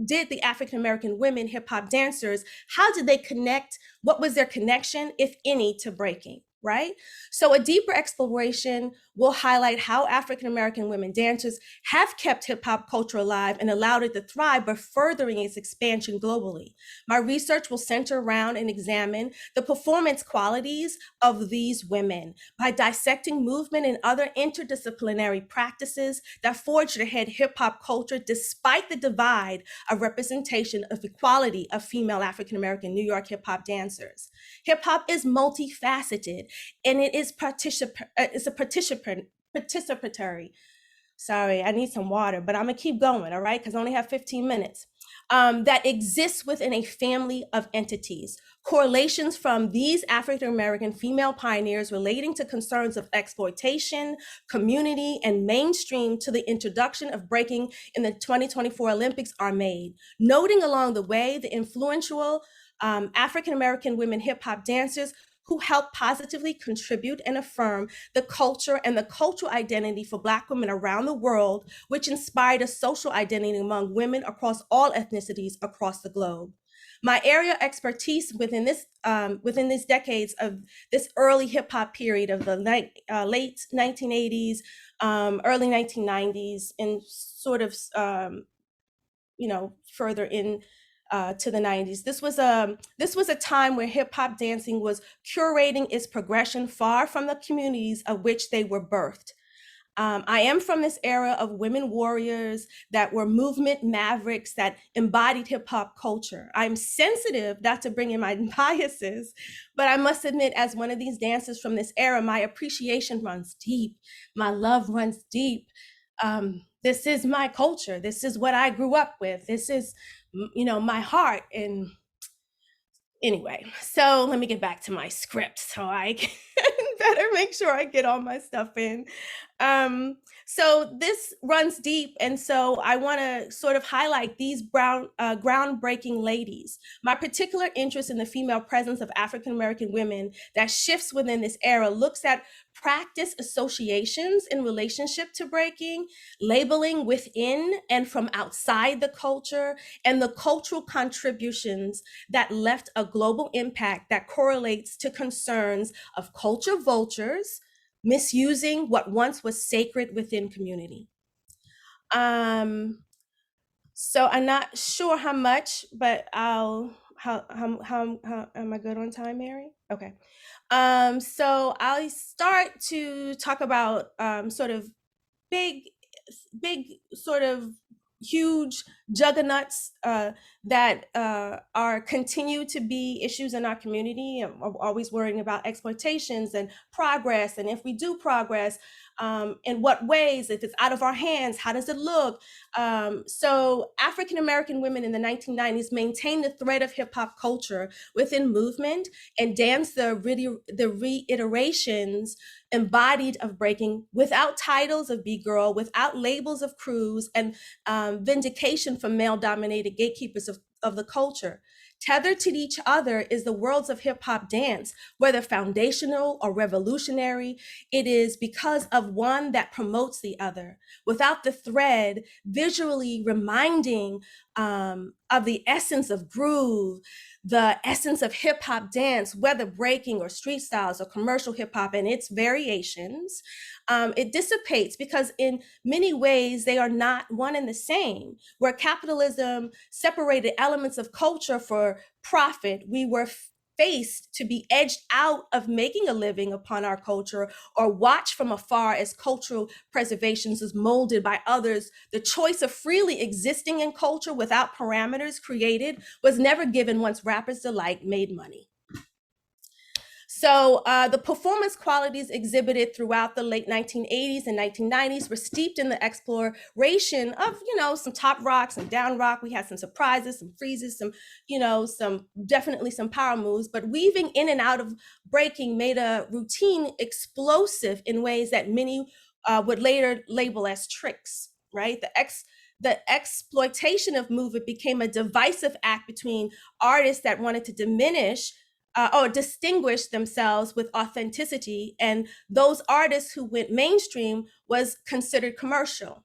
did the African-American women hip hop dancers, how did they connect? What was their connection, if any, to breaking, right? So a deeper exploration will highlight how African-American women dancers have kept hip hop culture alive and allowed it to thrive by furthering its expansion globally. My research will center around and examine the performance qualities of these women by dissecting movement and other interdisciplinary practices that forged ahead hip hop culture despite the divide of representation of equality of female African-American New York hip hop dancers. Hip hop is multifaceted, and it is participatory. Sorry, I need some water, but I'm gonna keep going, all right? Because I only have 15 minutes. That exists within a family of entities. Correlations from these African-American female pioneers relating to concerns of exploitation, community, and mainstream to the introduction of breaking in the 2024 Olympics are made. Noting along the way the influential African-American women hip hop dancers who helped positively contribute and affirm the culture and the cultural identity for Black women around the world, which inspired a social identity among women across all ethnicities across the globe. My area of expertise within these decades of this early hip hop period of the late 1980s, early 1990s, and sort of, further in to the 90s. This was a time where hip hop dancing was curating its progression far from the communities of which they were birthed. I am from this era of women warriors that were movement mavericks that embodied hip hop culture. I'm sensitive not to bring in my biases, but I must admit, as one of these dancers from this era, my appreciation runs deep. My love runs deep. This is my culture. This is what I grew up with. This is, my heart. And anyway, so let me get back to my script so I can better make sure I get all my stuff in. So this runs deep. And so I want to sort of highlight these groundbreaking ladies. My particular interest in the female presence of African-American women that shifts within this era looks at practice associations in relationship to breaking, labeling within and from outside the culture, and the cultural contributions that left a global impact that correlates to concerns of culture vultures, misusing what once was sacred within community. So I'm not sure how much, but how am I good on time, Mary? Okay. So I'll start to talk about sort of big sort of huge juggernauts that are continue to be issues in our community. I'm always worrying about exploitations and progress, and if we do progress, in what ways, if it's out of our hands, how does it look? So African-American women in the 1990s maintained the thread of hip hop culture within movement and danced the reiterations embodied of breaking without titles of B-girl, without labels of crews, and vindication from male-dominated gatekeepers of the culture. Tethered to each other is the worlds of hip hop dance, whether foundational or revolutionary. It is because of one that promotes the other. Without the thread, visually reminding of the essence of groove, the essence of hip hop dance, whether breaking or street styles or commercial hip hop and its variations, it dissipates because in many ways they are not one and the same. Where capitalism separated elements of culture for profit, we were faced to be edged out of making a living upon our culture or watched from afar as cultural preservations is molded by others. The choice of freely existing in culture without parameters created was never given once rappers' delight made money. So the performance qualities exhibited throughout the late 1980s and 1990s were steeped in the exploration of, some top rock, some down rock. We had some surprises, some freezes, some, definitely some power moves, but weaving in and out of breaking made a routine explosive in ways that many would later label as tricks, right? The exploitation of movement became a divisive act between artists that wanted to diminish or distinguish themselves with authenticity, and those artists who went mainstream was considered commercial.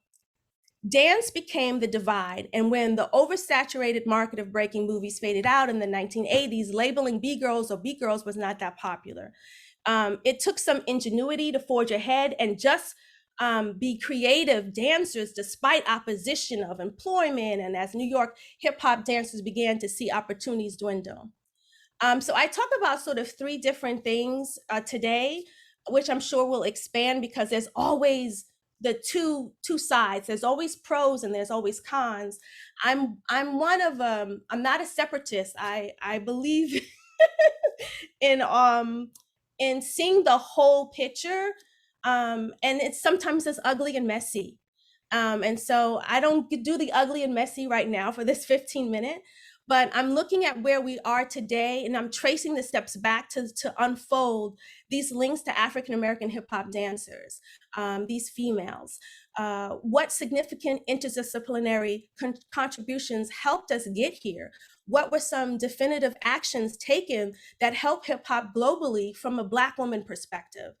Dance became the divide, and when the oversaturated market of breaking movies faded out in the 1980s, labeling B-girls or B-girls was not that popular. It took some ingenuity to forge ahead and just be creative dancers despite opposition of employment, and as New York hip-hop dancers began to see opportunities dwindle. So I talk about sort of three different things today, which I'm sure will expand because there's always the two sides. There's always pros and there's always cons. I'm one of I'm not a separatist. I believe in seeing the whole picture, and it's sometimes it's ugly and messy. And so I don't do the ugly and messy right now for this 15-minute. But I'm looking at where we are today, and I'm tracing the steps back to unfold these links to African-American hip-hop dancers, these females. What significant interdisciplinary contributions helped us get here? What were some definitive actions taken that help hip-hop globally from a Black woman perspective?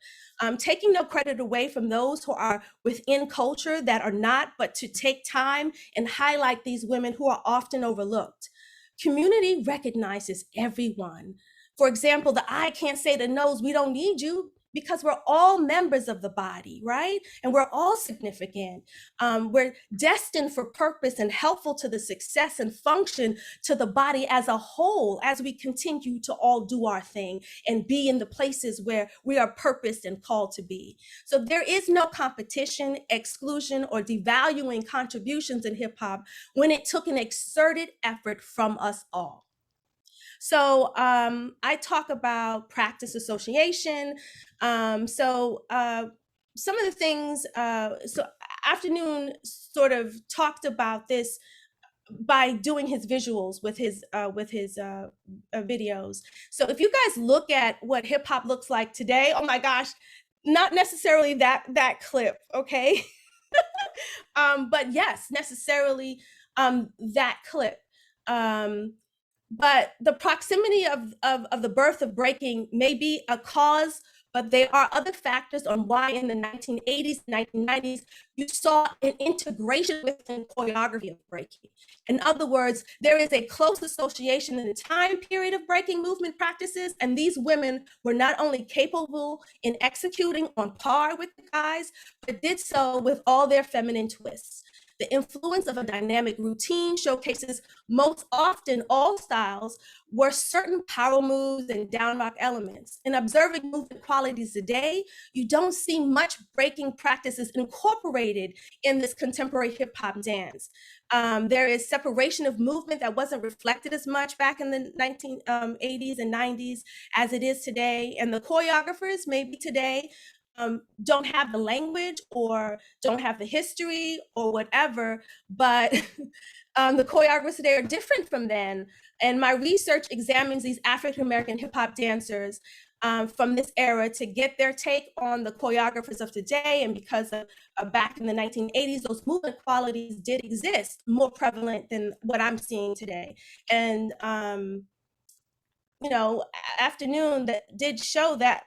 Taking no credit away from those who are within culture that are not, but to take time and highlight these women who are often overlooked. Community recognizes everyone. For example, the eye can't say to nose, we don't need you, because we're all members of the body, right? And we're all significant. We're destined for purpose and helpful to the success and function to the body as a whole, as we continue to all do our thing and be in the places where we are purposed and called to be. So there is no competition, exclusion, or devaluing contributions in hip hop when it took an exerted effort from us all. So I talk about practice association. Some of the things, so Afternoon sort of talked about this by doing his visuals with his videos. So if you guys look at what hip hop looks like today, oh my gosh, not necessarily that clip, okay? But yes, necessarily that clip. But the proximity of the birth of breaking may be a cause, but there are other factors on why in the 1980s, 1990s, you saw an integration within choreography of breaking. In other words, there is a close association in the time period of breaking movement practices, and these women were not only capable in executing on par with the guys, but did so with all their feminine twists. The influence of a dynamic routine showcases most often all styles were certain power moves and down rock elements. In observing movement qualities today, you don't see much breaking practices incorporated in this contemporary hip hop dance. There is separation of movement that wasn't reflected as much back in the 1980s and 90s as it is today. And the choreographers maybe today don't have the language or don't have the history or whatever, but the choreographers today are different from then. And my research examines these African-American hip hop dancers from this era to get their take on the choreographers of today. And because of back in the 1980s, those movement qualities did exist, more prevalent than what I'm seeing today. And, Afternoon that did show that.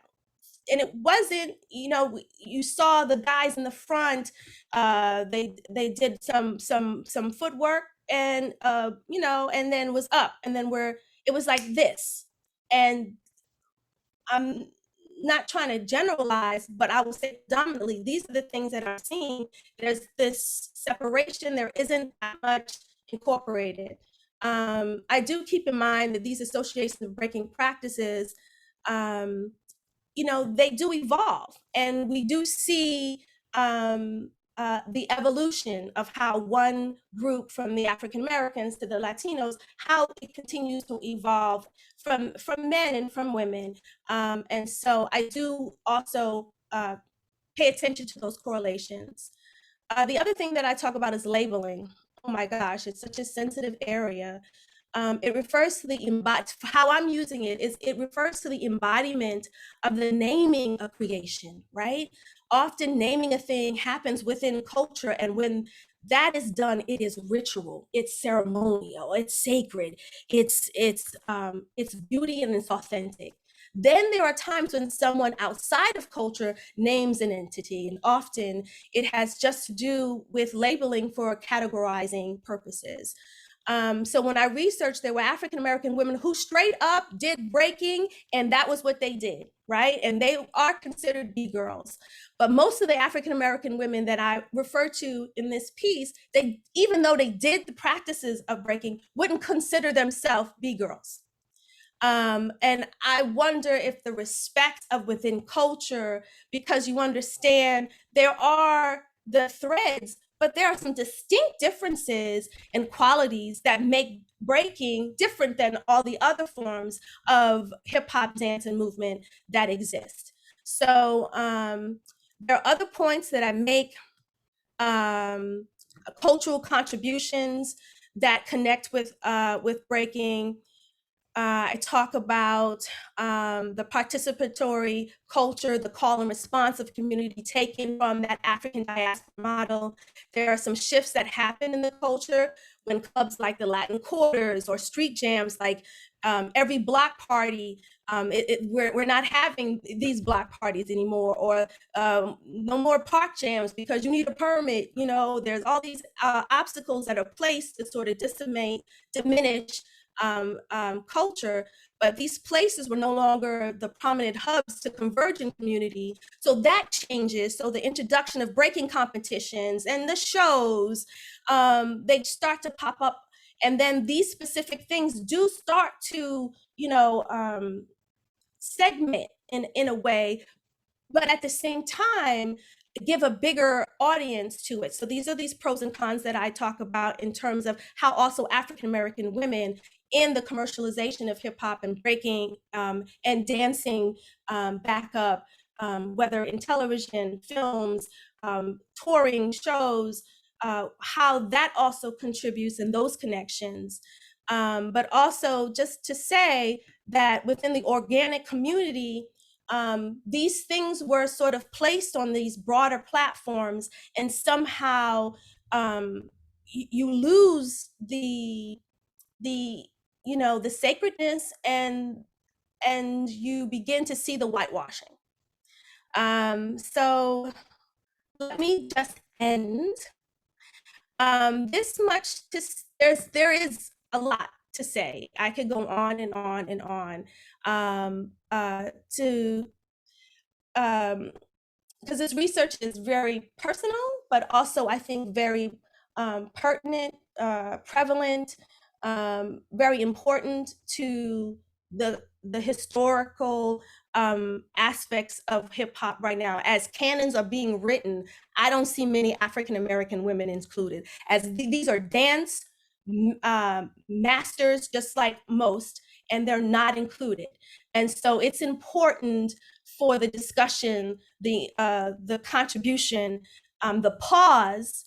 And it wasn't, you saw the guys in the front, they did some footwork and, and then was up, and then it was like this. And I'm not trying to generalize, but I will say predominantly, these are the things that I'm seeing. There's this separation, there isn't that much incorporated. I do keep in mind that these associations of breaking practices, they do evolve, and we do see the evolution of how one group, from the African Americans to the Latinos, how it continues to evolve from men and from women. And so I do also pay attention to those correlations. The other thing that I talk about is labeling. Oh my gosh, it's such a sensitive area. It refers to how I'm using it is it refers to the embodiment of the naming of creation, right? Often naming a thing happens within culture, and when that is done, it is ritual, it's ceremonial, it's sacred, it's beauty and it's authentic. Then there are times when someone outside of culture names an entity, and often it has just to do with labeling for categorizing purposes. So when I researched, there were African-American women who straight up did breaking, and that was what they did, right? And they are considered B-girls. But most of the African-American women that I refer to in this piece, they, even though they did the practices of breaking, wouldn't consider themselves B-girls. And I wonder if the respect of within culture, because you understand there are the threads, but there are some distinct differences and qualities that make breaking different than all the other forms of hip hop, dance, and movement that exist. So there are other points that I make, cultural contributions that connect with breaking. I talk about the participatory culture, the call and response of community taken from that African diaspora model. There are some shifts that happen in the culture when clubs like the Latin Quarters or street jams, like every block party, we're not having these block parties anymore, or no more park jams because you need a permit. You know, there's all these obstacles that are placed to sort of diminish culture, but these places were no longer the prominent hubs to converge in community. So that changes. So the introduction of breaking competitions and the shows, they start to pop up. And then these specific things do start to, you know, segment in a way, but at the same time, give a bigger audience to it. So these are these pros and cons that I talk about in terms of how also African-American women in the commercialization of hip hop and breaking and dancing back up, whether in television, films, touring shows, how that also contributes in those connections. But also just to say that within the organic community, these things were sort of placed on these broader platforms, and somehow you lose the you know, the sacredness, and you begin to see the whitewashing. So let me just end. This much, there is a lot to say. I could go on and on and on because this research is very personal, but also I think very pertinent, prevalent, very important to the historical aspects of hip hop right now. As canons are being written, I don't see many African-American women included, as these are dance masters, just like most, and they're not included. And so it's important for the discussion, the contribution, the pause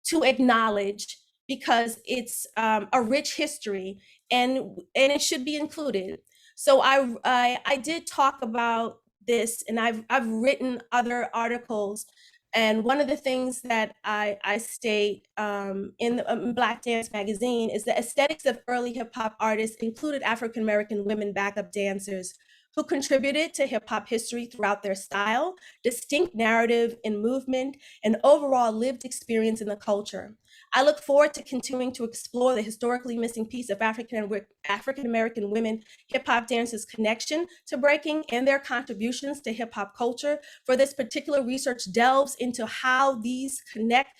to acknowledge, because it's a rich history, and it should be included. So I did talk about this, and I've written other articles. And one of the things that I state in Black Dance magazine is the aesthetics of early hip hop artists included African-American women backup dancers who contributed to hip hop history throughout their style, distinct narrative and movement, and overall lived experience in the culture. I look forward to continuing to explore the historically missing piece of African-American women hip hop dancers' connection to breaking and their contributions to hip hop culture. For this particular research delves into how these connect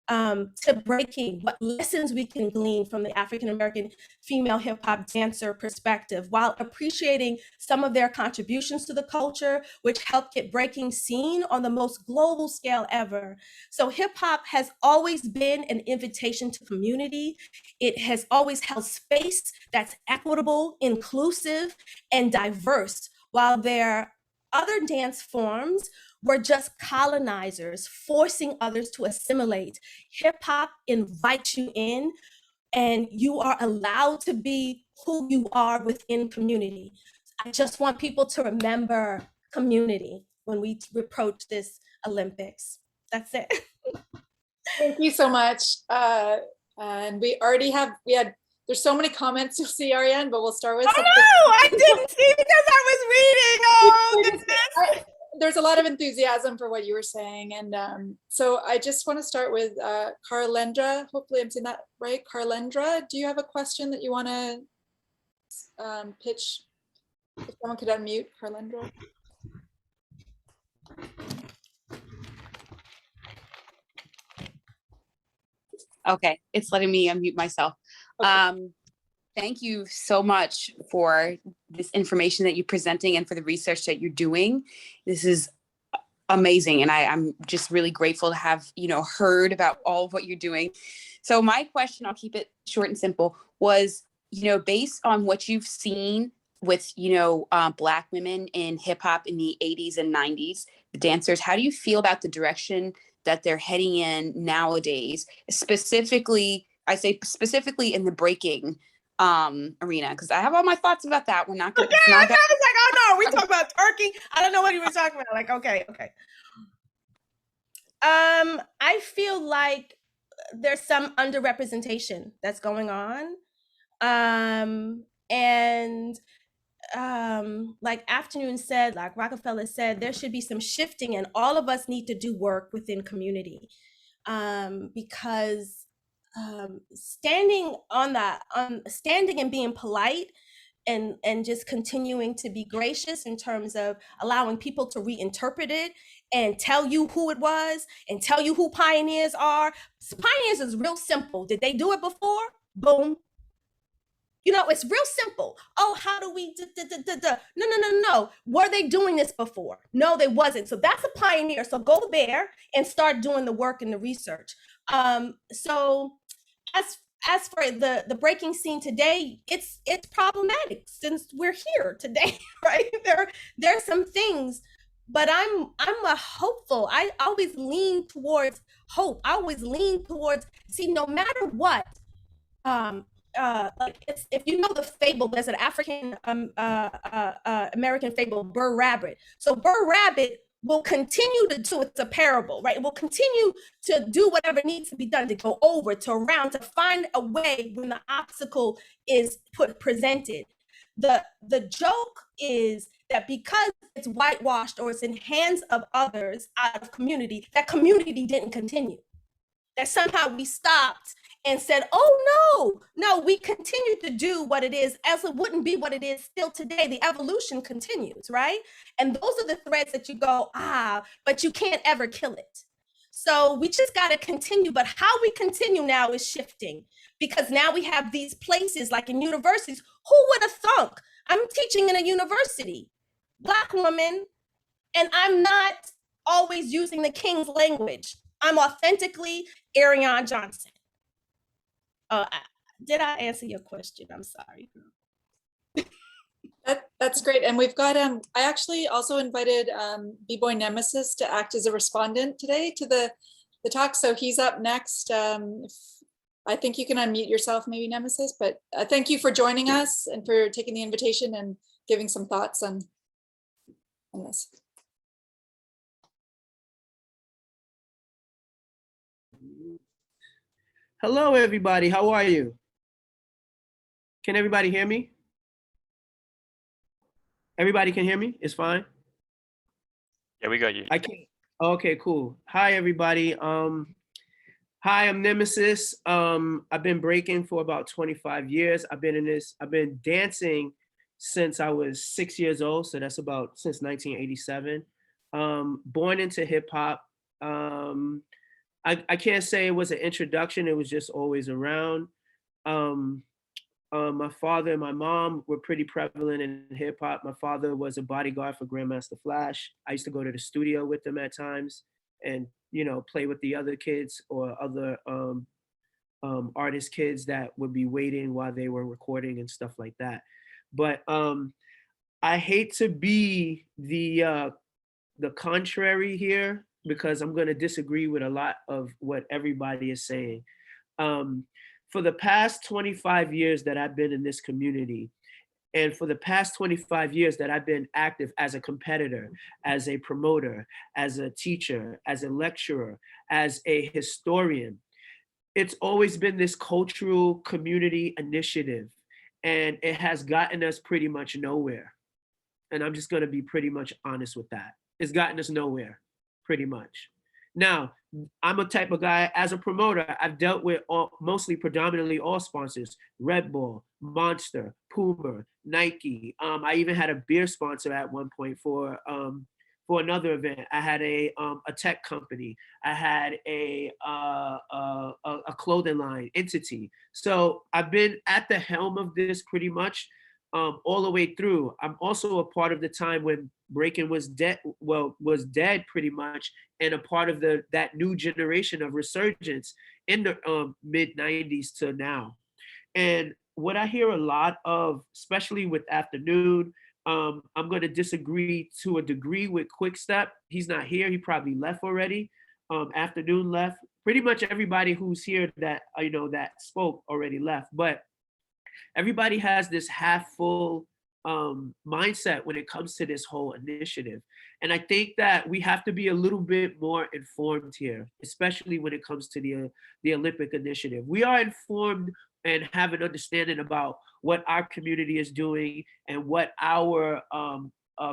to breaking, what lessons we can glean from the African-American female hip hop dancer perspective, while appreciating some of their contributions to the culture, which helped get breaking seen on the most global scale ever. So hip hop has always been an invitation to community. It has always held space that's equitable, inclusive, and diverse, while their other dance forms were just colonizers forcing others to assimilate. Hip hop invites you in, and you are allowed to be who you are within community. I just want people to remember community when we approach this Olympics. That's it. Thank you so much. And there's so many comments to see, Ariyan, but we'll start with. Oh no, I didn't see because I was reading. Oh goodness. There's a lot of enthusiasm for what you were saying. And so I just want to start with Carlendra. Hopefully I'm saying that right. Carlendra, do you have a question that you want to pitch? If someone could unmute Carlendra. Okay, it's letting me unmute myself. Okay. Thank you so much for this information that you're presenting and for the research that you're doing. This is amazing. And I'm just really grateful to have, heard about all of what you're doing. So my question, I'll keep it short and simple, was, based on what you've seen with, Black women in hip hop in the 80s and 90s, the dancers, how do you feel about the direction that they're heading in nowadays, specifically in the breaking arena? Because I have all my thoughts about that. We're not going to. Okay, I was like, oh no, we talking about Turkey. I don't know what you were talking about. Like, okay. I feel like there's some underrepresentation that's going on, and like Afternoon said, like Rokafella said, there should be some shifting, and all of us need to do work within community, because standing and being polite and just continuing to be gracious in terms of allowing people to reinterpret it and tell you who it was and tell you who pioneers are. Pioneers is real simple. Did they do it before? Boom. It's real simple. Oh, how do we No. Were they doing this before? No, they wasn't. So that's a pioneer. So go there and start doing the work and the research. So as for the breaking scene today, it's problematic since we're here today, right? There are some things, but I'm a hopeful. I always lean towards hope. I always lean towards, no matter what, like if you know the fable, there's an African American fable, Burr Rabbit. So Burr Rabbit will continue to, it's a parable, right? It will continue to do whatever needs to be done, to go over, to around, to find a way when the obstacle is presented. The joke is that because it's whitewashed or it's in hands of others out of community, that community didn't continue. That somehow we stopped and said, oh no, we continue to do what it is, as it wouldn't be what it is still today. The evolution continues, right? And those are the threads that you go, but you can't ever kill it. So we just got to continue, but how we continue now is shifting, because now we have these places like in universities. Who would have thunk? I'm teaching in a university, Black woman, and I'm not always using the King's language. I'm authentically Ariyan Johnson. Did I answer your question? I'm sorry. That's great. And we've got, I actually also invited B-Boy Nemesis to act as a respondent today to the talk. So he's up next. I think you can unmute yourself, maybe Nemesis, but thank you for joining us and for taking the invitation and giving some thoughts on this. Hello, everybody. How are you? Can everybody hear me? Everybody can hear me? It's fine? Yeah, we got you. I can. Okay, cool. Hi, everybody. Hi, I'm Nemesis. I've been breaking for about 25 years. I've been dancing since I was 6 years old. So that's since 1987. Born into hip hop. I can't say it was an introduction. It was just always around. My father and my mom were pretty prevalent in hip hop. My father was a bodyguard for Grandmaster Flash. I used to go to the studio with them at times and, you know, play with the other kids or other artist kids that would be waiting while they were recording and stuff like that. But I hate to be the contrary here, because I'm going to disagree with a lot of what everybody is saying. For the past 25 years that I've been in this community, and for the past 25 years that I've been active as a competitor, as a promoter, as a teacher, as a lecturer, as a historian, it's always been this cultural community initiative, and it has gotten us pretty much nowhere. And I'm just going to be pretty much honest with that. It's gotten us nowhere, pretty much. Now, I'm a type of guy, as a promoter, I've dealt with predominantly all sponsors: Red Bull, Monster, Puma, Nike. I even had a beer sponsor at one point for another event. I had a tech company. I had a clothing line entity. So I've been at the helm of this pretty much all the way through. I'm also a part of the time when breaking was dead, pretty much, and a part of that new generation of resurgence in the mid 90s to now. And what I hear a lot of, especially with Afternoon, I'm going to disagree to a degree with Kwikstep. He's not here. He probably left already. Afternoon left. Pretty much everybody who's here that that spoke already left. But everybody has this half full mindset when it comes to this whole initiative. And I think that we have to be a little bit more informed here, especially when it comes to the Olympic initiative. We are informed and have an understanding about what our community is doing and what our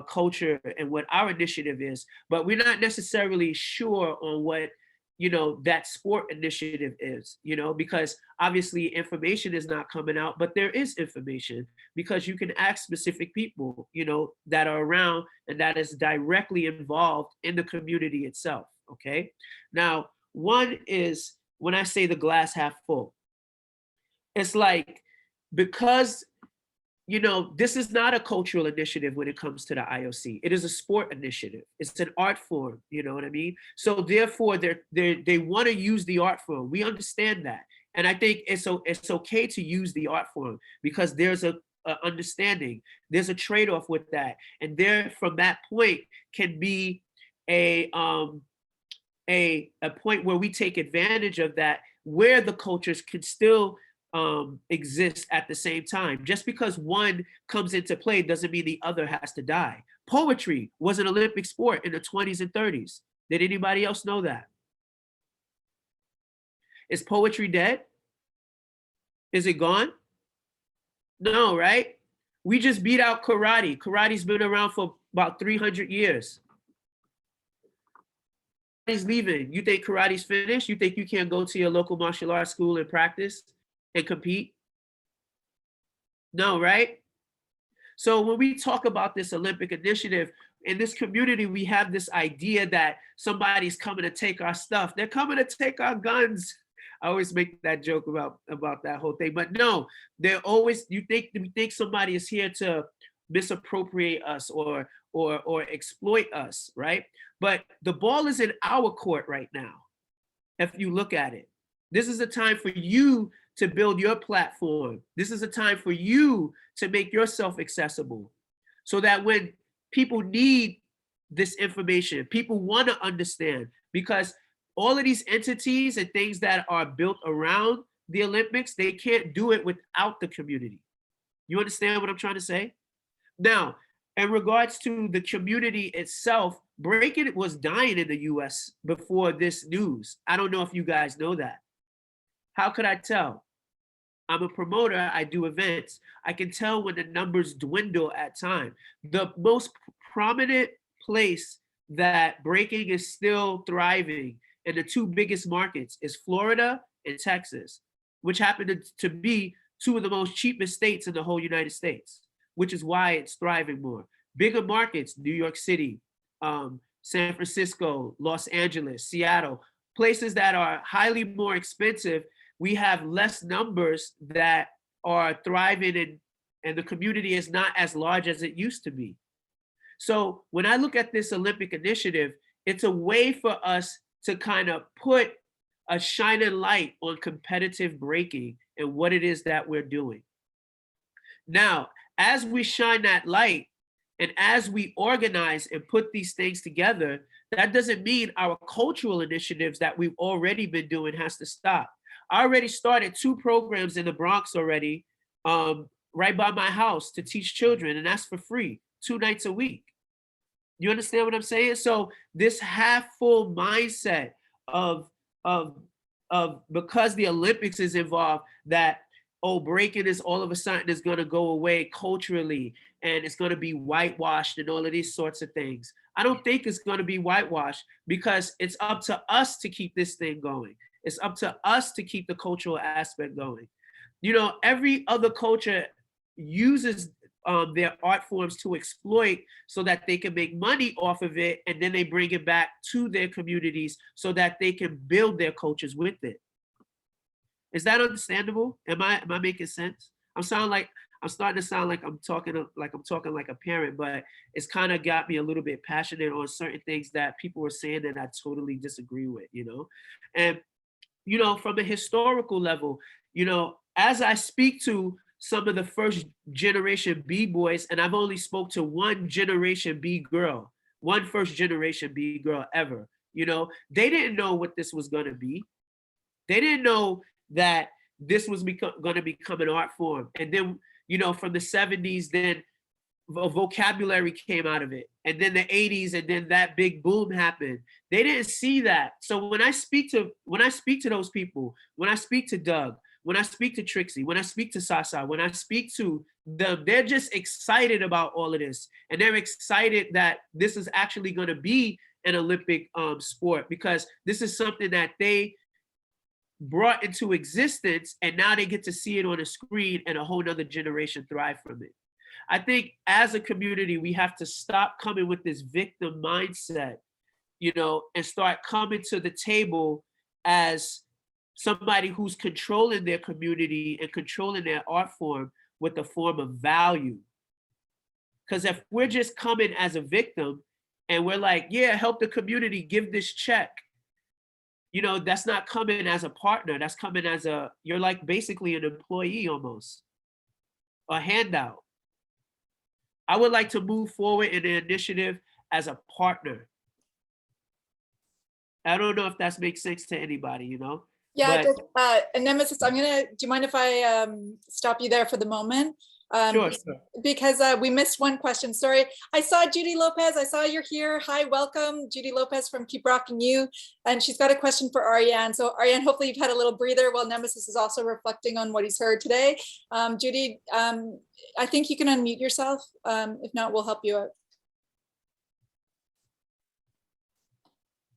culture and what our initiative is, but we're not necessarily sure on what that sport initiative is, because obviously information is not coming out, but there is information, because you can ask specific people, that are around and that is directly involved in the community itself. Okay. Now, one is when I say the glass half full, it's like, because this is not a cultural initiative when it comes to the IOC. It is a sport initiative. It's an art form, you know what I mean? So therefore, they want to use the art form. We understand that. And I think it's okay to use the art form, because there's a understanding, there's a trade-off with that. And there, from that point, can be a point where we take advantage of that, where the cultures can still exist at the same time. Just because one comes into play doesn't mean the other has to die. Poetry was an Olympic sport in the 20s and 30s. Did anybody else know that? Is poetry dead? Is it gone? No, right? We just beat out karate. Karate's been around for about 300 years. Karate's leaving. You think karate's finished? You think you can't go to your local martial arts school and practice and compete? No, right? So when we talk about this Olympic initiative, in this community, we have this idea that somebody's coming to take our stuff. They're coming to take our guns. I always make that joke about that whole thing. But no, they're always, we think somebody is here to misappropriate us or exploit us, right? But the ball is in our court right now, if you look at it. This is a time for you to build your platform. This is a time for you to make yourself accessible, so that when people need this information, people want to understand, because all of these entities and things that are built around the Olympics, they can't do it without the community. You understand what I'm trying to say? Now, in regards to the community itself, breaking was dying in the US before this news. I don't know if you guys know that. How could I tell? I'm a promoter, I do events. I can tell when the numbers dwindle at time. The most prominent place that breaking is still thriving in the two biggest markets is Florida and Texas, which happen to be two of the most cheapest states in the whole United States, which is why it's thriving more. Bigger markets, New York City, San Francisco, Los Angeles, Seattle, places that are highly more expensive, we have less numbers that are thriving, and the community is not as large as it used to be. So when I look at this Olympic initiative, it's a way for us to kind of put a shining light on competitive breaking and what it is that we're doing. Now, as we shine that light and as we organize and put these things together, that doesn't mean our cultural initiatives that we've already been doing has to stop. I already started 2 programs in the Bronx already, right by my house to teach children, and that's for free, 2 nights a week. You understand what I'm saying? So this half full mindset of because the Olympics is involved, that, oh, breaking is all of a sudden is going to go away culturally and it's going to be whitewashed and all of these sorts of things. I don't think it's going to be whitewashed, because it's up to us to keep this thing going. It's up to us to keep the cultural aspect going. You know, every other culture uses their art forms to exploit so that they can make money off of it, and then they bring it back to their communities so that they can build their cultures with it. Is that understandable? Am I making sense? I'm starting to sound like I'm talking like a parent, but it's kind of got me a little bit passionate on certain things that people were saying that I totally disagree with, you know? And, you know, from a historical level, you know, as I speak to some of the first generation B-boys, and I've only spoke to one generation B girl, one first generation B girl ever, you know, they didn't know what this was gonna be. They didn't know that this was gonna become an art form. And then, you know, from the 70s, then a vocabulary came out of it. And then the 80s, and then that big boom happened. They didn't see that. So when I speak to those people, when I speak to Doug, when I speak to Trixie, when I speak to Sasa, when I speak to them, they're just excited about all of this. And they're excited that this is actually going to be an Olympic sport, because this is something that they brought into existence, and now they get to see it on a screen, and a whole nother generation thrive from it. I think as a community, we have to stop coming with this victim mindset, you know, and start coming to the table as somebody who's controlling their community and controlling their art form with a form of value. Because if we're just coming as a victim and we're like, yeah, help the community, give this check, you know, that's not coming as a partner. That's coming as you're like basically an employee almost, a handout. I would like to move forward in the initiative as a partner. I don't know if that makes sense to anybody, you know? Yeah, Nemesis, do you mind if I stop you there for the moment? Sure. Because we missed one question, sorry. I saw Judy Lopez, I saw you're here. Hi, welcome. Judy Lopez from Keep Rocking You. And she's got a question for Ariyan. So Ariyan, hopefully you've had a little breather while Nemesis is also reflecting on what he's heard today. Judy, I think you can unmute yourself. If not, we'll help you out.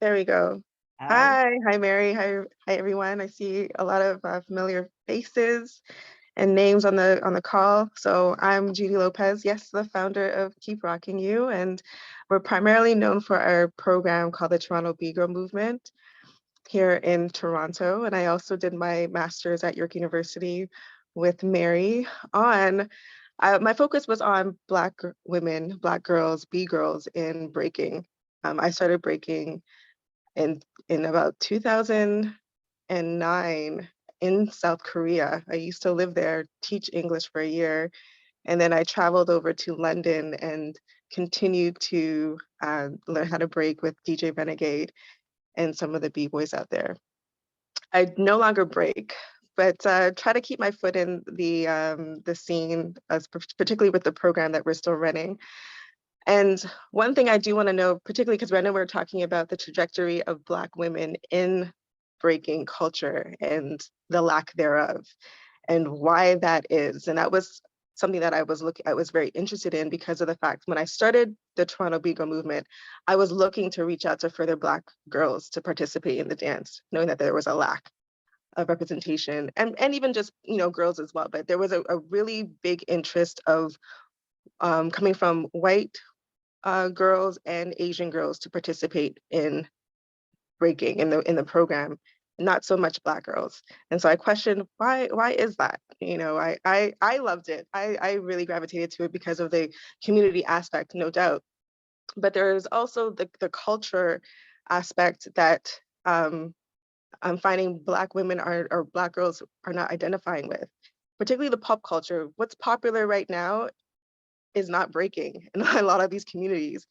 There we go. Hi Mary, hi everyone. I see a lot of familiar faces and names on the call. So I'm Judy Lopez, yes, the founder of Keep Rocking You, and we're primarily known for our program called the Toronto B-Girl Movement here in Toronto. And I also did my master's at York University with Mary on, my focus was on Black women, Black girls, B-girls in breaking. I started breaking in about 2009 in South Korea. I used to live there, teach English for a year, and then I traveled over to London and continued to learn how to break with DJ Renegade and some of the B-boys out there. I no longer break, but try to keep my foot in the scene, particularly with the program that we're still running. And one thing I do want to know, particularly because I know we're talking about the trajectory of Black women in breaking culture and the lack thereof, and why that is. And that was something that I was very interested in, because of the fact when I started the Toronto B-Girl movement, I was looking to reach out to further Black girls to participate in the dance, knowing that there was a lack of representation, and even just, you know, girls as well. But there was a really big interest of coming from white girls and Asian girls to participate in breaking in the program, not so much Black girls. And so I questioned why is that? You know, I loved it. I really gravitated to it because of the community aspect, no doubt. But there's also the culture aspect that I'm finding Black women or Black girls are not identifying with, particularly the pop culture. What's popular right now is not breaking in a lot of these communities,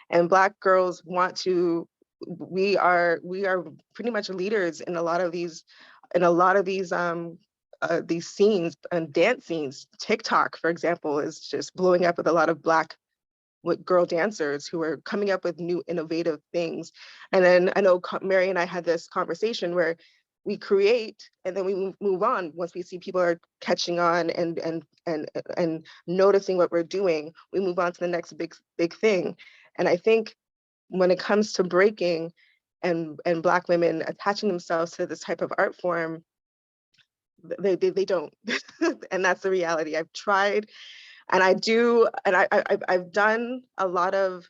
and Black girls want to. We are pretty much leaders in a lot of these scenes and dance scenes. TikTok, for example, is just blowing up with a lot of Black girl dancers who are coming up with new innovative things. And then I know Mary and I had this conversation where we create and then we move on once we see people are catching on and noticing what we're doing. We move on to the next big thing. And I think when it comes to breaking and Black women attaching themselves to this type of art form, they don't. And that's the reality. I've tried. And I've done a lot of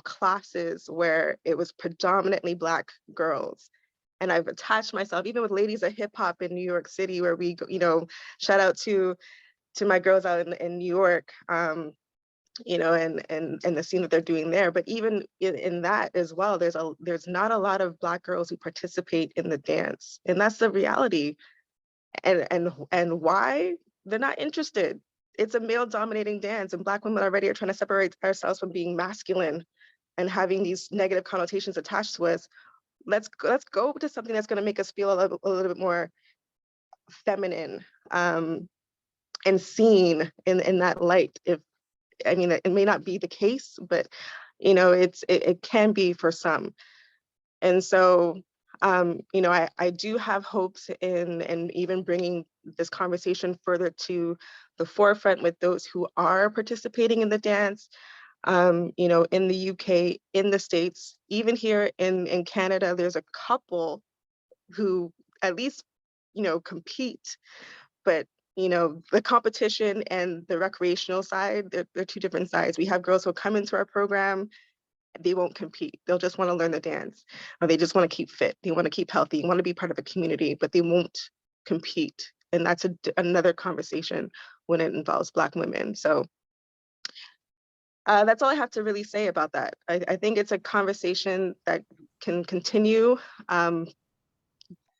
classes where it was predominantly Black girls. And I've attached myself, even with Ladies of Hip Hop in New York City, where we, you know, shout out to my girls out in New York, you know, and the scene that they're doing there. But even in that as well, there's not a lot of Black girls who participate in the dance. And that's the reality. And why? They're not interested. It's a male dominating dance, and Black women already are trying to separate ourselves from being masculine and having these negative connotations attached to us. Let's go to something that's going to make us feel a little bit more feminine and seen in that light. It may not be the case, but you know, it can be for some. And so you know, I do have hopes in even bringing this conversation further to the forefront with those who are participating in the dance, you know, in the UK, in the States, even here in Canada, there's a couple who at least, you know, compete, but you know, the competition and the recreational side, they're two different sides. We have girls who come into our program, they won't compete. They'll just want to learn the dance, or they just want to keep fit. They want to keep healthy, want to be part of a community, but they won't compete. And that's another conversation when it involves Black women. So that's all I have to really say about that. I think it's a conversation that can continue,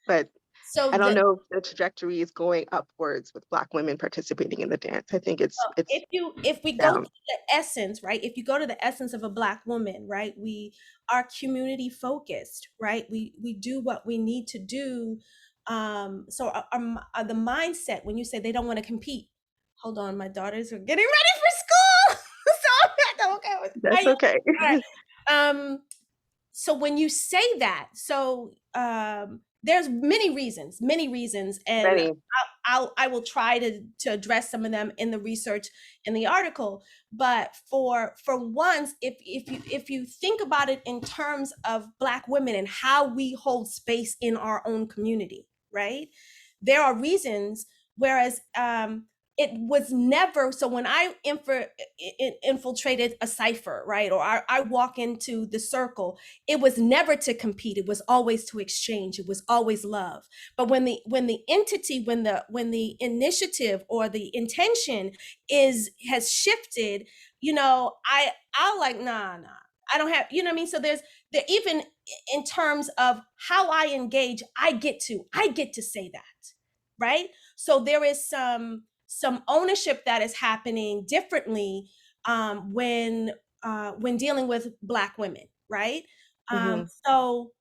but So I don't know if the trajectory is going upwards with Black women participating in the dance. I think it's if we go to the essence, right? If you go to the essence of a Black woman, right? We are community focused, right? We do what we need to do. So the mindset when you say they don't want to compete. Hold on, my daughters are getting ready for school. So okay. That's okay. All right. So when you say that, there's many reasons, and I will try to address some of them in the research in the article. But for once, if you think about it in terms of Black women and how we hold space in our own community, right? There are reasons, whereas it was never, so when I infiltrated a CIPHER, right, or I walk into the circle, it was never to compete. It was always to exchange. It was always love. But when the entity, when the initiative or the intention has shifted, you know, I'll like, nah, I don't have, you know what I mean? So there even in terms of how I engage, I get to say that, right? So there is some ownership that is happening differently when dealing with Black women, right? So,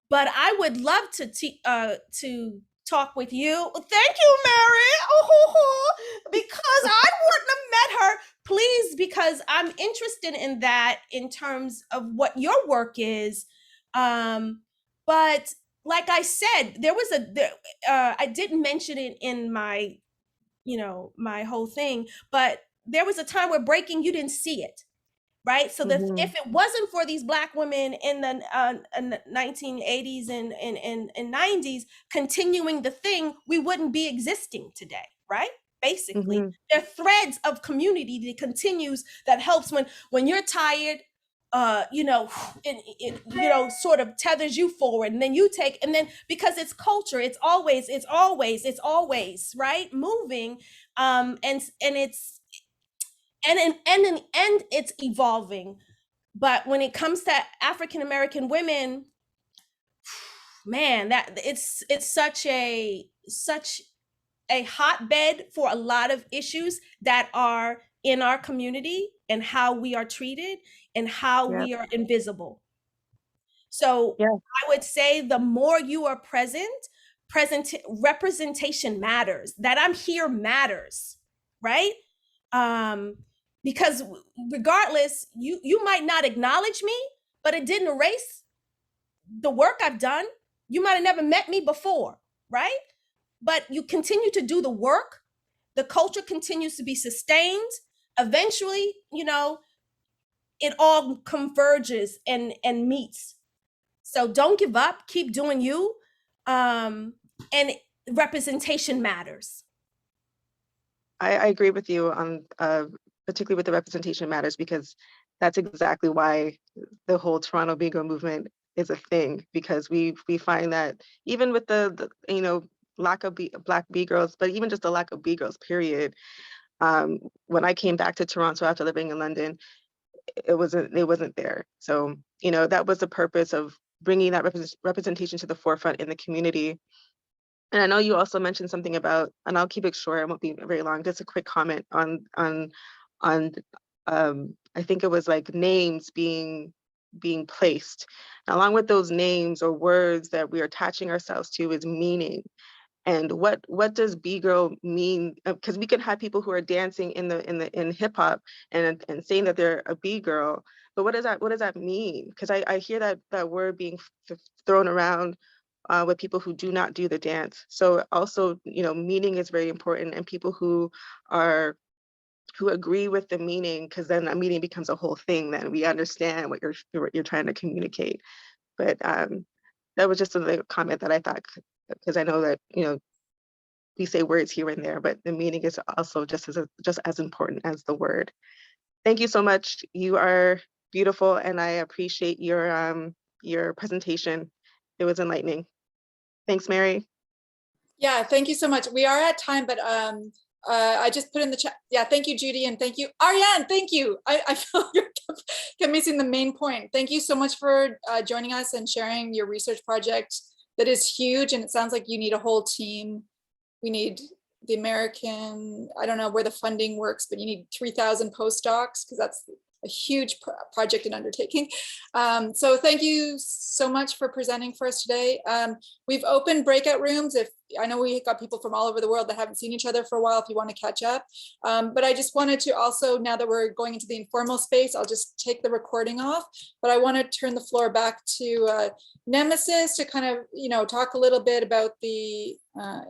but I would love to talk with you. Thank you, Mary, because I wouldn't have met her. Please, because I'm interested in that in terms of what your work is. But like I said, there was I didn't mention it in my, you know, my whole thing, but there was a time where breaking, you didn't see it, right? So that if it wasn't for these Black women in the 1980s and 90s continuing the thing, we wouldn't be existing today, right? Basically, there are threads of community that continues, that helps when you're tired, you know, it you know, sort of tethers you forward, and then you take, and then because it's culture, it's always right, moving, and it's and it's evolving. But when it comes to African American women, man, that it's such a hotbed for a lot of issues that are in our community, and how we are treated, and how we are invisible. So I would say the more you are present, representation matters. That I'm here matters, right? Because regardless, you might not acknowledge me, but it didn't erase the work I've done. You might have never met me before, right? But you continue to do the work. The culture continues to be sustained. Eventually, you know, it all converges and meets. So don't give up, keep doing you. And representation matters. I agree with you on particularly with the representation matters, because that's exactly why the whole Toronto Begirl movement is a thing, because we find that even with the you know, lack of Black B-girls, but even just the lack of B-girls, period. When I came back to Toronto after living in London, it wasn't there. So, you know, that was the purpose of bringing that representation to the forefront in the community. And I know you also mentioned something about, and I'll keep it short, I won't be very long, just a quick comment on I think it was like names being placed. And along with those names or words that we are attaching ourselves to is meaning. And what does B-girl mean? Because we can have people who are dancing in hip hop and saying that they're a B-girl, but what does that mean? Because I hear that word being thrown around with people who do not do the dance. So also, you know, meaning is very important, and people who agree with the meaning, because then that meaning becomes a whole thing. Then we understand what you're trying to communicate. But that was just a comment that I thought, because I know that, you know, we say words here and there, but the meaning is also just as important as the word. Thank you so much. You are beautiful, and I appreciate your presentation. It was enlightening. Thanks, Mary. Yeah, thank you so much. We are at time, but I just put in the chat. Yeah, thank you, Judy, and thank you, Ariyan. Thank you. I feel you kept missing the main point. Thank you so much for joining us and sharing your research project. That is huge, and it sounds like you need a whole team. We need the American, I don't know where the funding works, but you need 3,000 postdocs, because that's a huge project and undertaking. So thank you so much for presenting for us today. We've opened breakout rooms. I know we got people from all over the world that haven't seen each other for a while, if you want to catch up. But I just wanted to also, now that we're going into the informal space, I'll just take the recording off, but I want to turn the floor back to Nemesis to kind of, you know, talk a little bit about the,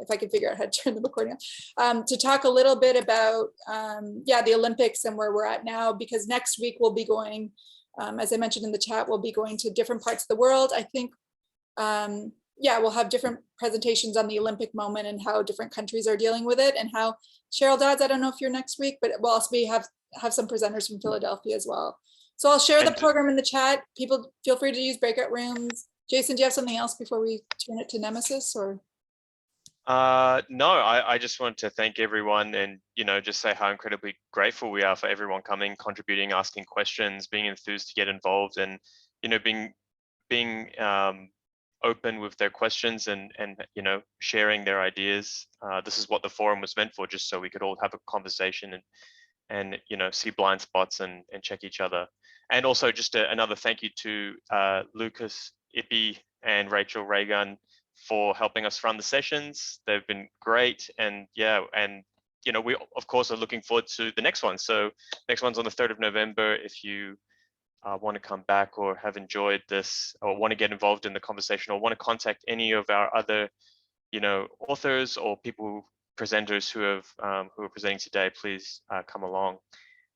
if I can figure out how to turn the recording on, to talk a little bit about, yeah, the Olympics and where we're at now, because next week we'll be going, as I mentioned in the chat, we'll be going to different parts of the world. I think, yeah, we'll have different presentations on the Olympic moment and how different countries are dealing with it, and how Cheryl Dodds, I don't know if you're next week, but we'll also have some presenters from Philadelphia as well. So I'll share the program in the chat. People feel free to use breakout rooms. Jason, do you have something else before we turn it to Nemesis, or? No, I just want to thank everyone, and, you know, just say how incredibly grateful we are for everyone coming, contributing, asking questions, being enthused to get involved, and, you know, being open with their questions and you know, sharing their ideas. This is what the forum was meant for, just so we could all have a conversation and you know, see blind spots and check each other. And also just another thank you to Lucas, Ippy, and Rachel Reagan for helping us run the sessions. They've been great, and yeah, and you know, we of course are looking forward to the next one. So next one's on the 3rd of November. If you want to come back or have enjoyed this, or want to get involved in the conversation, or want to contact any of our other, you know, authors or people, presenters who are presenting today, please come along.